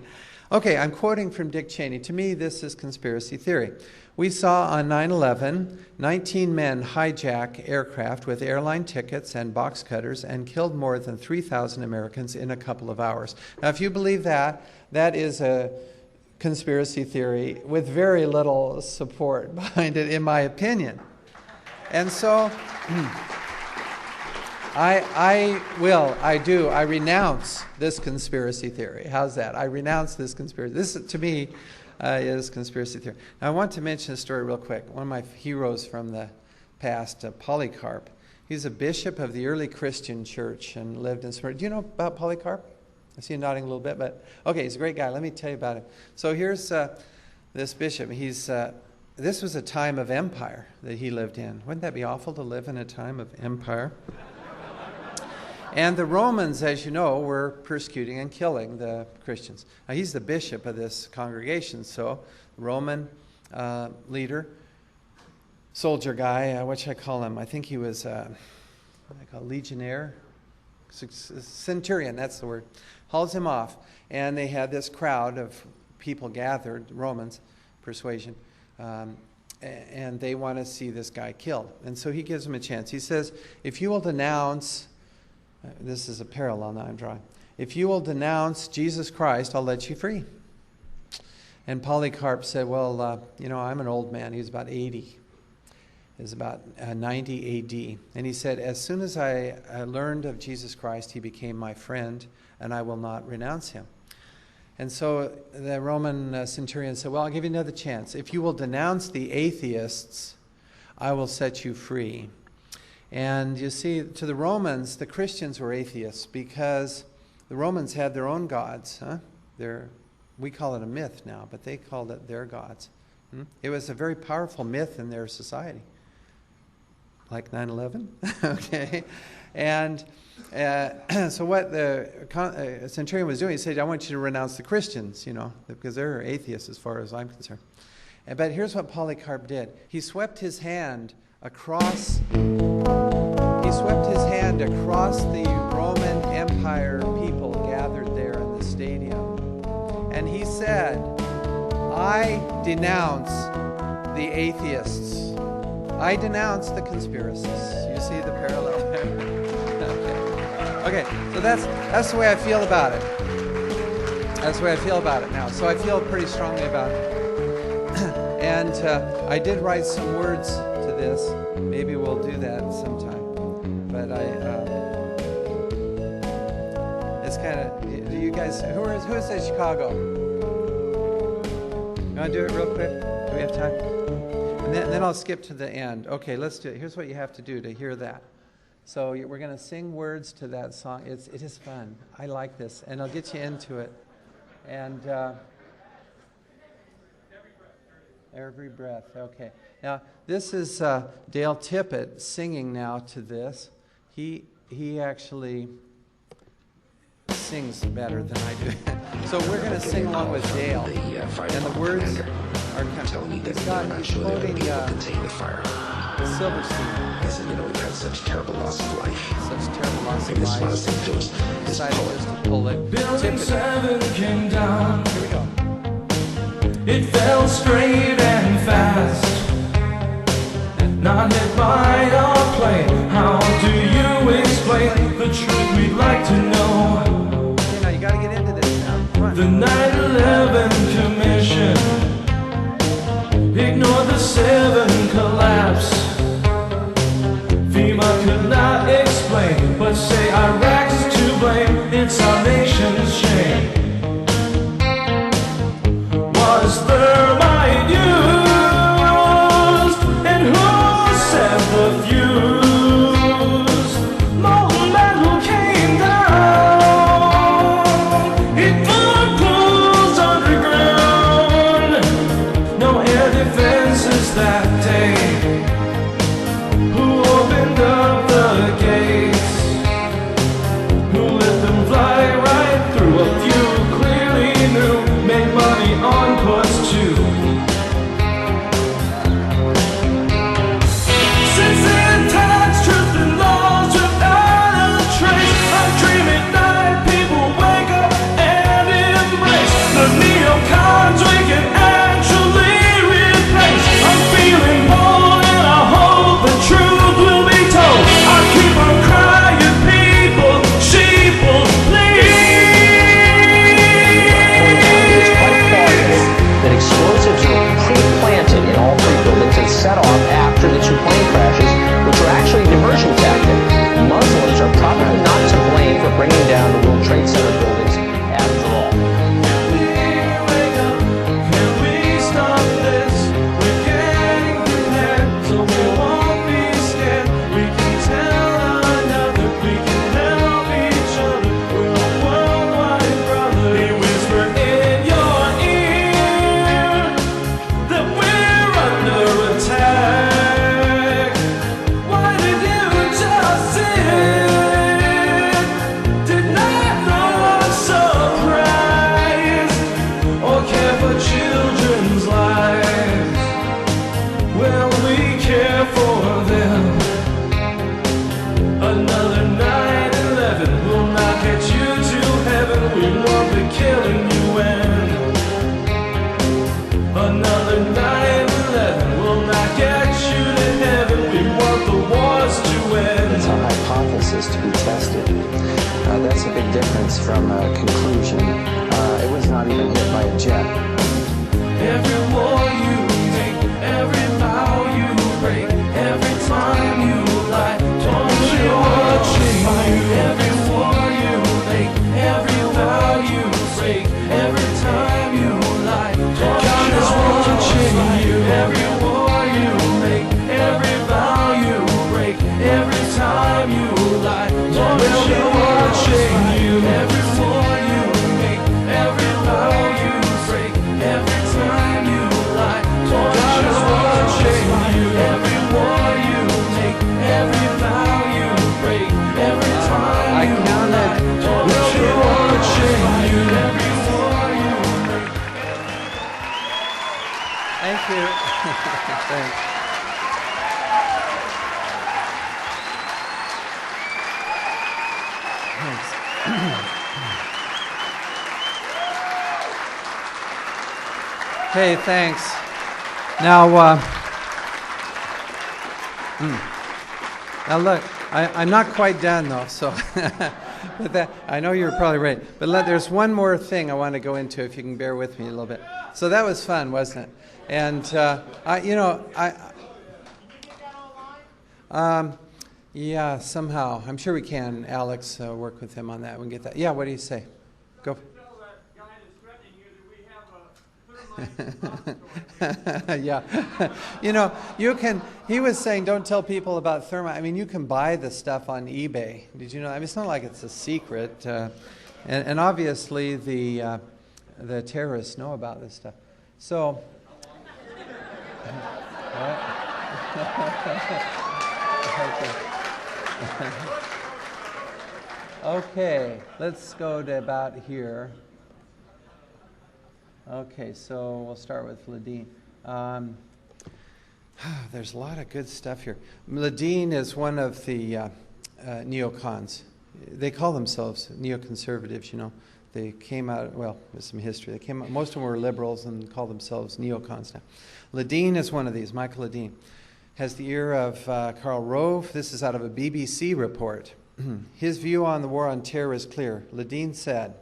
Okay, I'm quoting from Dick Cheney. To me, this is conspiracy theory. We saw on 9/11, 19 men hijack aircraft with airline tickets and box cutters and killed more than 3,000 Americans in a couple of hours. Now, if you believe that, that is a conspiracy theory with very little support behind it, in my opinion. And so I renounce this conspiracy theory. How's that? I renounce this conspiracy. This, to me, is conspiracy theory. Now, I want to mention a story real quick. One of my heroes from the past, Polycarp. He's a bishop of the early Christian church and lived in Smyrna. Do you know about Polycarp? I see him nodding a little bit, but okay, he's a great guy. Let me tell you about him. So here's this bishop. This was a time of empire that he lived in. Wouldn't that be awful to live in a time of empire? And the Romans, as you know, were persecuting and killing the Christians. Now, he's the bishop of this congregation, so Roman leader, soldier guy, what should I call him? I think he was a legionnaire, centurion, that's the word. Hauls him off, and they had this crowd of people gathered, Romans, persuasion, and they want to see this guy killed. And so he gives them a chance. He says, if you will denounce, this is a parallel now I'm drawing, if you will denounce Jesus Christ, I'll let you free. And Polycarp said, well, I'm an old man. He was about 80. It was about 90 AD. And he said, as soon as I learned of Jesus Christ, he became my friend, and I will not renounce him. And so the Roman centurion said, well, I'll give you another chance. If you will denounce the atheists, I will set you free. And you see, to the Romans, the Christians were atheists because the Romans had their own gods. We call it a myth now, but they called it their gods. It was a very powerful myth in their society. like 9/11, okay? And so what the centurion was doing, he said, I want you to renounce the Christians, you know, because they're atheists as far as I'm concerned. But here's what Polycarp did. He swept his hand across the Roman Empire people gathered there in the stadium. And he said, I denounce the atheists. I denounce the conspiracists. You see the parallel there? Okay, so that's the way I feel about it. That's the way I feel about it now. So I feel pretty strongly about it. And I did write some words to this. Maybe we'll do that sometime. But it's kind of, do you guys, who says Chicago? You want to do it real quick? Do we have time? And then I'll skip to the end. Okay, let's do it. Here's what you have to do to hear that. So we're going to sing words to that song. It is fun. I like this, and I'll get you into it. And every breath. Okay. Now this is Dale Tippett singing now to this. He actually sings better than I do. So we're going to sing along with Dale. And the words are kind of, he's quoting Silverstein. He said, you know, we've had such terrible loss of life. Such terrible loss of This life. one thing to us is Decided called just to pull it. Building 7 came down. Here we go. It fell straight and fast. Not hit by a plane. How do you explain the truth we'd like to know? Okay, now you got to get into this now. Come on. The 9/11 Commission ignored the 7 collapse. FEMA could not explain, but say Iraq's to blame. It's our nation's shame. Was thermite used? And who set the fuse? Molten metal came down. It pools underground. No air defenses that day. Who opened up the gates? Who let them fly right through? A few clearly knew, made money on puts too. Since then, times, truth and laws without a trace. I dream at night, people wake up and embrace the neocons we can actually replace. I'm feeling bold and I hope the truth will be told. I keep on crying, people, sheeple, It's quite plausible that explosives were pre-planted in all 3 buildings and set off after the 2 plane crashes, which were actually a diversion tactic. Muslims are probably not to blame for bringing down the World Trade Center buildings after all. Can we stop this? We're getting prepared, so we won't be scared. We can tell another, we can help each other. We're a worldwide brother. He whispered in your ear that we're under attack. Why did you just sit? Did not know I'm surprised or care for children's lives. Well, we care for them. Another 9/11 will not get you to heaven. We want the killing you end. Another 9/11 will not get you to heaven. We want the wars to end. It's a hypothesis to be tested. That's a big difference from a conclusion. It was not even hit by a jet. Every war you make, every vow you break, every time you lie, don't you watching you? Every war you make, every vow you break, every time you lie, God is watching you. Every war you make, every vow you break, every time you lie, don't you watching you? Every war you make, every vow you break, Thank you. Thanks. Okay, thanks. Now, now look, I'm not quite done though, so but that, I know you're probably right. But there's one more thing I want to go into, if you can bear with me a little bit. So that was fun, wasn't it? And yeah, somehow I'm sure we can. Alex, work with him on that. We can get that. Yeah, what do you say? Go. Yeah. You can, he was saying don't tell people about thermite. I mean, you can buy the stuff on eBay. Did you know? I mean, it's not like it's a secret. And obviously the terrorists know about this stuff. So, okay, let's go to about here. Okay, so we'll start with Ledeen. There's a lot of good stuff here. Ledeen is one of the neocons. They call themselves neoconservatives, you know. They came out, well, there's some history. They came out, most of them were liberals and call themselves neocons now. Ledeen is one of these, Michael Ledeen. Has the ear of Karl Rove. This is out of a BBC report. His view on the war on terror is clear. Ledeen said,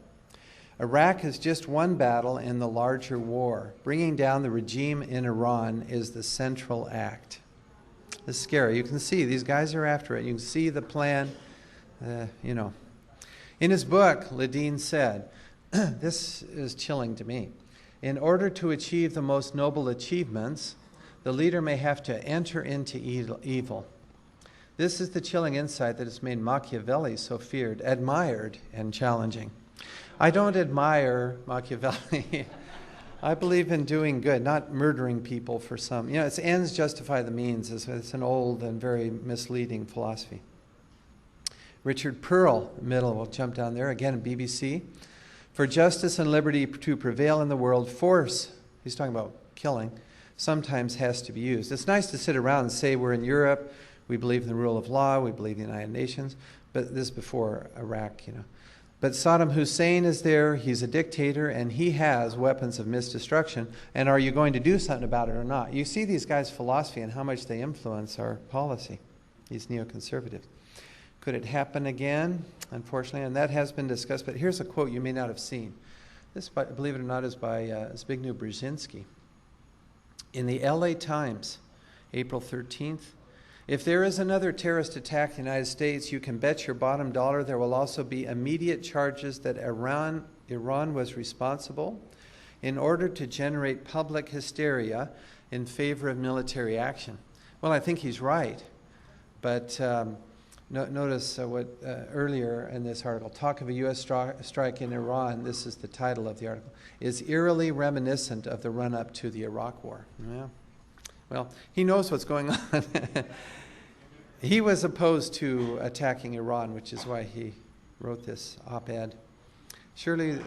Iraq is just one battle in the larger war. Bringing down the regime in Iran is the central act. This is scary. You can see these guys are after it. You can see the plan, you know. In his book, Ledeen said, this is chilling to me. In order to achieve the most noble achievements, the leader may have to enter into evil. This is the chilling insight that has made Machiavelli so feared, admired, and challenging. I don't admire Machiavelli. I believe in doing good, not murdering people for some. You know, it's ends justify the means. It's an old and very misleading philosophy. Richard Pearl, middle, we'll jump down there, again, BBC. For justice and liberty to prevail in the world, force, he's talking about killing, sometimes has to be used. It's nice to sit around and say we're in Europe, we believe in the rule of law, we believe in the United Nations, but this is before Iraq, you know. But Saddam Hussein is there, he's a dictator, and he has weapons of mass destruction. And are you going to do something about it or not? You see these guys' philosophy and how much they influence our policy, these neoconservatives. Could it happen again? Unfortunately, and that has been discussed. But here's a quote you may not have seen. This, believe it or not, is by Zbigniew Brzezinski. In the LA Times, April 13th, if there is another terrorist attack in the United States, you can bet your bottom dollar there will also be immediate charges that Iran was responsible in order to generate public hysteria in favor of military action. Well, I think he's right. But notice what earlier in this article, talk of a U.S. strike in Iran, this is the title of the article, is eerily reminiscent of the run-up to the Iraq War. Yeah. Well, he knows what's going on. He was opposed to attacking Iran, which is why he wrote this op-ed. Surely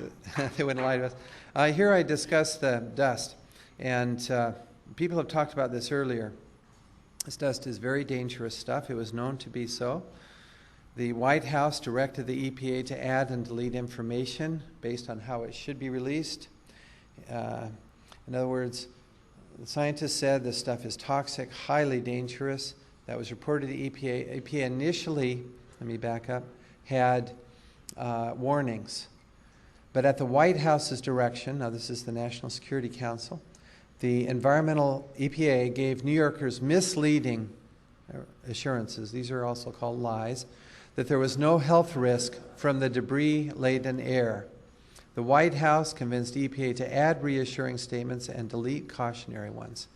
they wouldn't lie to us. Here I discuss the dust, and people have talked about this earlier. This dust is very dangerous stuff. It was known to be so. The White House directed the EPA to add and delete information based on how it should be released. In other words, the scientists said this stuff is toxic, highly dangerous. That was reported to the EPA. EPA initially, let me back up, had warnings. But at the White House's direction, now this is the National Security Council, the environmental EPA gave New Yorkers misleading assurances, these are also called lies, that there was no health risk from the debris-laden air. The White House convinced EPA to add reassuring statements and delete cautionary ones.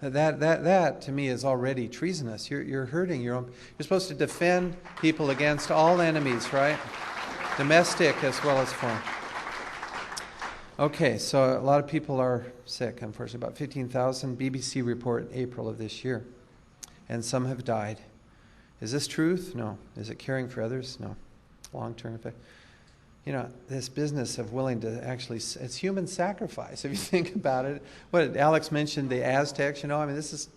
That to me is already treasonous. You're hurting your own. You're supposed to defend people against all enemies, right? Domestic as well as foreign. Okay, so a lot of people are sick, unfortunately. About 15,000, BBC report April of this year. And some have died. Is this truth? No. Is it caring for others? No. Long-term effect. you know, this business of willing to actually, it's human sacrifice if you think about it. What Alex mentioned, the Aztecs, you know, I mean, this is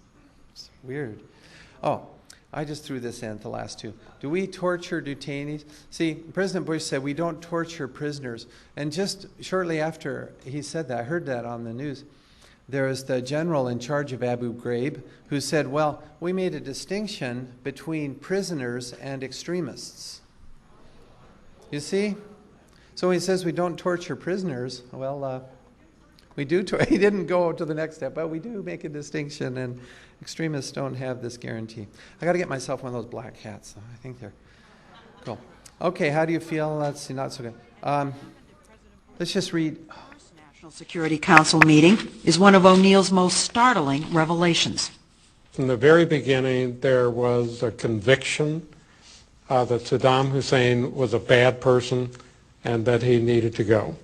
weird. Oh, I just threw this in, the last two. Do we torture detainees? See, President Bush said we don't torture prisoners. And just shortly after he said that, I heard that on the news, there was the general in charge of Abu Ghraib who said, well, we made a distinction between prisoners and extremists. You see? So he says we don't torture prisoners. Well, we do. He didn't go to the next step, but we do make a distinction, and extremists don't have this guarantee. I got to get myself one of those black hats, though. I think they're cool. Okay, how do you feel? Let's see, not so good. Let's just read. National Security Council meeting is one of O'Neill's most startling revelations. From the very beginning, there was a conviction that Saddam Hussein was a bad person and that he needed to go.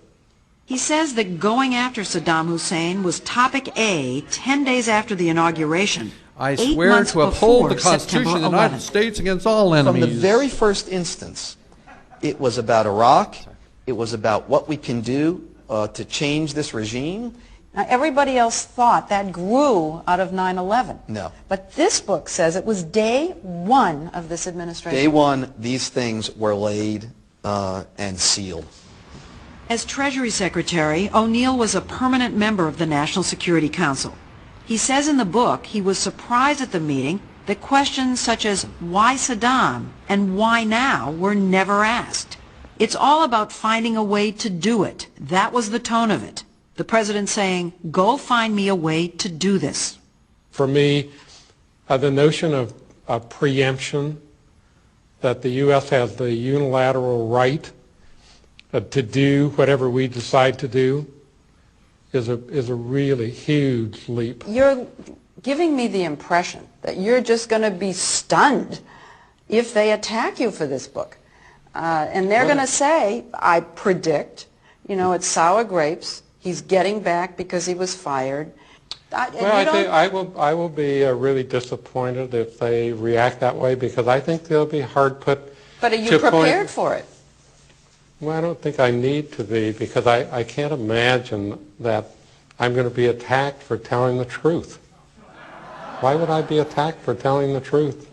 He says that going after Saddam Hussein was topic A 10 days after the inauguration. I swear to uphold the Constitution of the United States against all enemies. From the very first instance, it was about Iraq. It was about what we can do to change this regime. Now, everybody else thought that grew out of 9/11. No. But this book says it was day one of this administration. Day one, these things were laid and sealed. As Treasury Secretary, O'Neill was a permanent member of the National Security Council. He says in the book he was surprised at the meeting that questions such as why Saddam and why now were never asked. It's all about finding a way to do it. That was the tone of it. The president saying, go find me a way to do this. For me, the notion of preemption, that the U.S. has the unilateral right to do whatever we decide to do, is a really huge leap. You're giving me the impression that you're just going to be stunned if they attack you for this book. And they're going to say, I predict, you know, it's sour grapes. He's getting back because he was fired. Well, I think I will be really disappointed if they react that way, because I think they'll be hard put. But are you prepared for it? Well, I don't think I need to be, because I can't imagine that I'm going to be attacked for telling the truth. Why would I be attacked for telling the truth?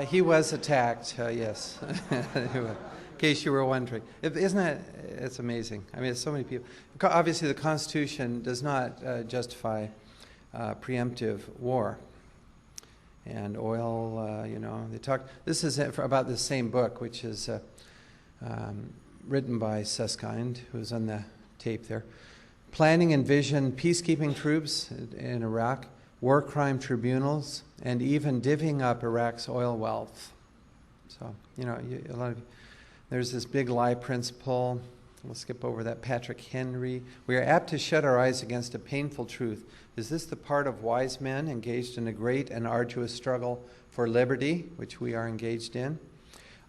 He was attacked, yes, in case you were wondering. Isn't that, it's amazing. I mean, it's so many people. Obviously, the Constitution does not justify preemptive war. And oil, you know, they talk. This is about the same book, which is written by Susskind, who's on the tape there. Planning and vision peacekeeping troops in Iraq, war crime tribunals, and even divvying up Iraq's oil wealth. So, you know, a lot of, there's this big lie principle. We'll skip over that. Patrick Henry. We are apt to shut our eyes against a painful truth. Is this the part of wise men engaged in a great and arduous struggle for liberty, which we are engaged in?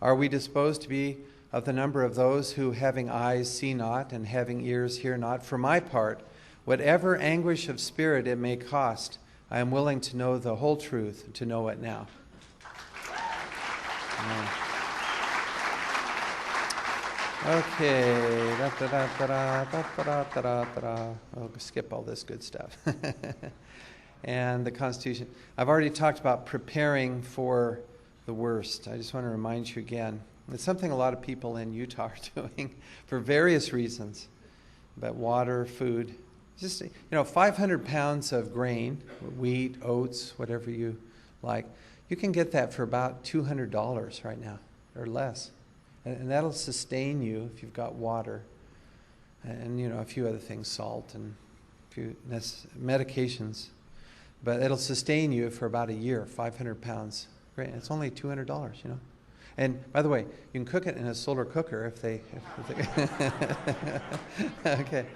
Are we disposed to be of the number of those who, having eyes, see not, and having ears, hear not? For my part, whatever anguish of spirit it may cost, I am willing to know the whole truth, to know it now. Okay. I'll skip all this good stuff. And the Constitution. I've already talked about preparing for the worst. I just want to remind you again. It's something a lot of people in Utah are doing for various reasons. But water, food. Just, you know, 500 pounds of grain, wheat, oats, whatever you like. You can get that for about $200 right now, or less. And that'll sustain you if you've got water and, you know, a few other things, salt and a few medications. But it'll sustain you for about a year, 500 pounds. Great. It's only $200, you know. And by the way, you can cook it in a solar cooker if they okay.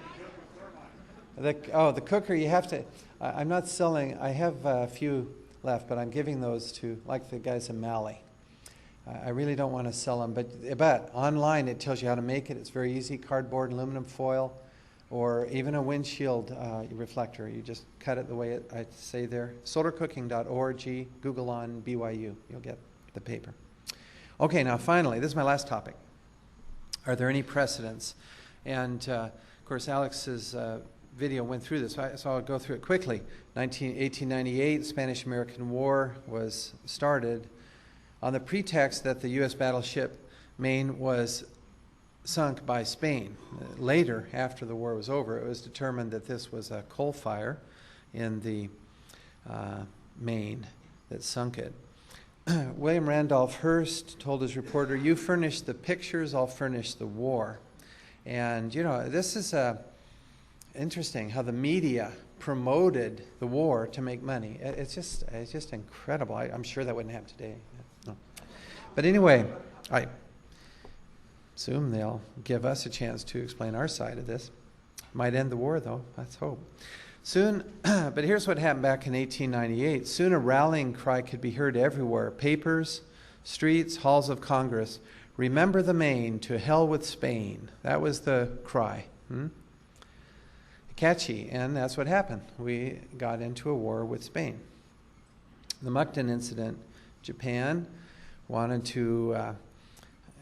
The cooker, you have to, I'm not selling, I have a few left, but I'm giving those to, like the guys in Mali. I really don't want to sell them, but online it tells you how to make it. It's very easy, cardboard, aluminum foil, or even a windshield reflector. You just cut it the way I say there. Solarcooking.org, Google on BYU. You'll get the paper. Okay, now finally, this is my last topic. Are there any precedents? And of course, Alex's video went through this, so I'll go through it quickly. 1898, Spanish-American War was started on the pretext that the U.S. battleship Maine was sunk by Spain. Later, after the war was over, it was determined that this was a coal fire in the Maine that sunk it. William Randolph Hearst told his reporter, "You furnish the pictures, I'll furnish the war." And you know, this is interesting how the media promoted the war to make money. It's just incredible. I'm sure that wouldn't happen today. No. But anyway, I assume they'll give us a chance to explain our side of this. Might end the war, though. Let's hope. Soon, but here's what happened back in 1898. Soon a rallying cry could be heard everywhere. Papers, streets, halls of Congress. Remember the Maine, to hell with Spain. That was the cry. Catchy, and that's what happened. We got into a war with Spain. The Mukden incident, Japan wanted to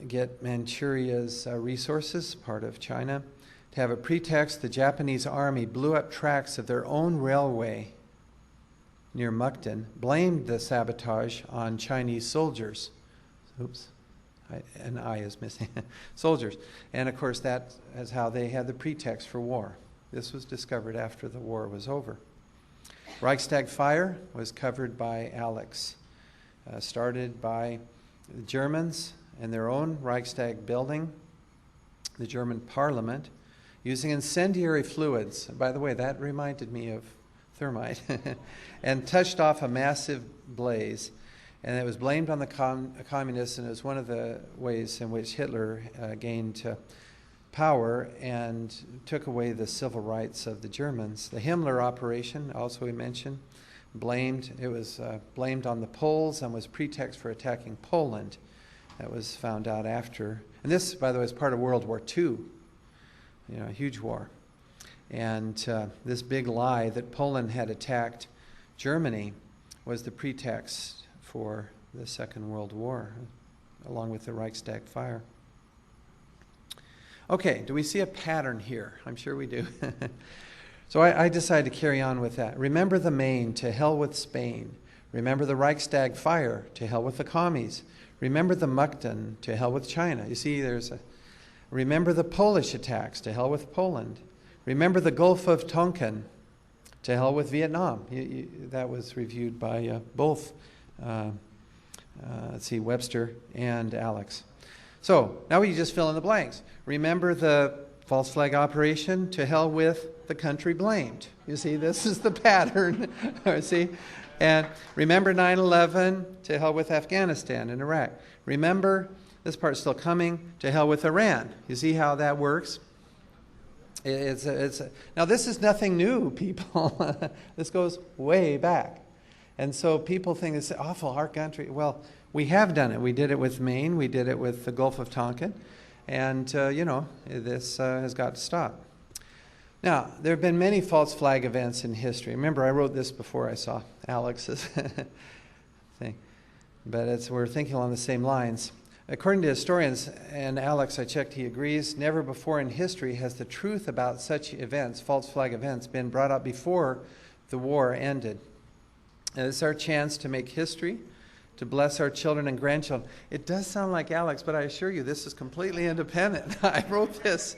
get Manchuria's resources, part of China. To have a pretext, the Japanese army blew up tracks of their own railway near Mukden, blamed the sabotage on Chinese soldiers. Oops, an I is missing. Soldiers. And of course, that is how they had the pretext for war. This was discovered after the war was over. Reichstag fire was covered by Alex, started by the Germans in their own Reichstag building, the German parliament, using incendiary fluids. By the way, that reminded me of thermite, and touched off a massive blaze. And it was blamed on the communists, and it was one of the ways in which Hitler gained power and took away the civil rights of the Germans. The Himmler operation, also we mentioned, it was blamed on the Poles and was pretext for attacking Poland. That was found out after. And this, by the way, is part of World War II. You know, a huge war. And this big lie that Poland had attacked Germany was the pretext for the Second World War, along with the Reichstag fire. Okay, do we see a pattern here? I'm sure we do. So I decided to carry on with that. Remember the Maine, to hell with Spain. Remember the Reichstag fire, to hell with the commies. Remember the Mukden, to hell with China. You see, there's a... Remember the Polish attacks, to hell with Poland. Remember the Gulf of Tonkin, to hell with Vietnam. That was reviewed by both, Webster and Alex. So now we just fill in the blanks. Remember the false flag operation, to hell with the country blamed. You see, this is the pattern. See? And remember 9/11, to hell with Afghanistan and Iraq. Remember, this part's still coming, to hell with Iran. You see how that works? Now this is nothing new, people. This goes way back. And so people think it's awful, our country. Well, we have done it. We did it with Maine. We did it with the Gulf of Tonkin. And, this has got to stop. Now, there have been many false flag events in history. Remember, I wrote this before I saw Alex's thing. But we're thinking along the same lines. According to historians, and Alex, I checked, he agrees, never before in history has the truth about such events, false flag events, been brought up before the war ended. And it's our chance to make history, to bless our children and grandchildren. It does sound like Alex, but I assure you this is completely independent. I wrote this,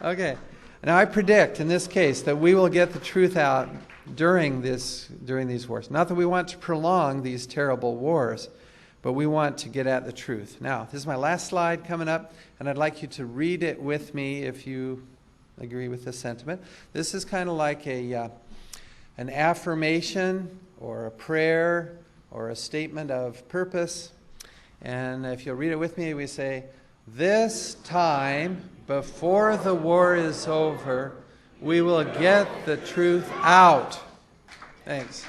Okay. Now I predict in this case that we will get the truth out during these wars. Not that we want to prolong these terrible wars, but we want to get at the truth. Now, this is my last slide coming up, and I'd like you to read it with me if you agree with this sentiment. This is kind of like an affirmation or a prayer or a statement of purpose. And if you'll read it with me, we say, "This time, before the war is over, we will get the truth out." Thanks.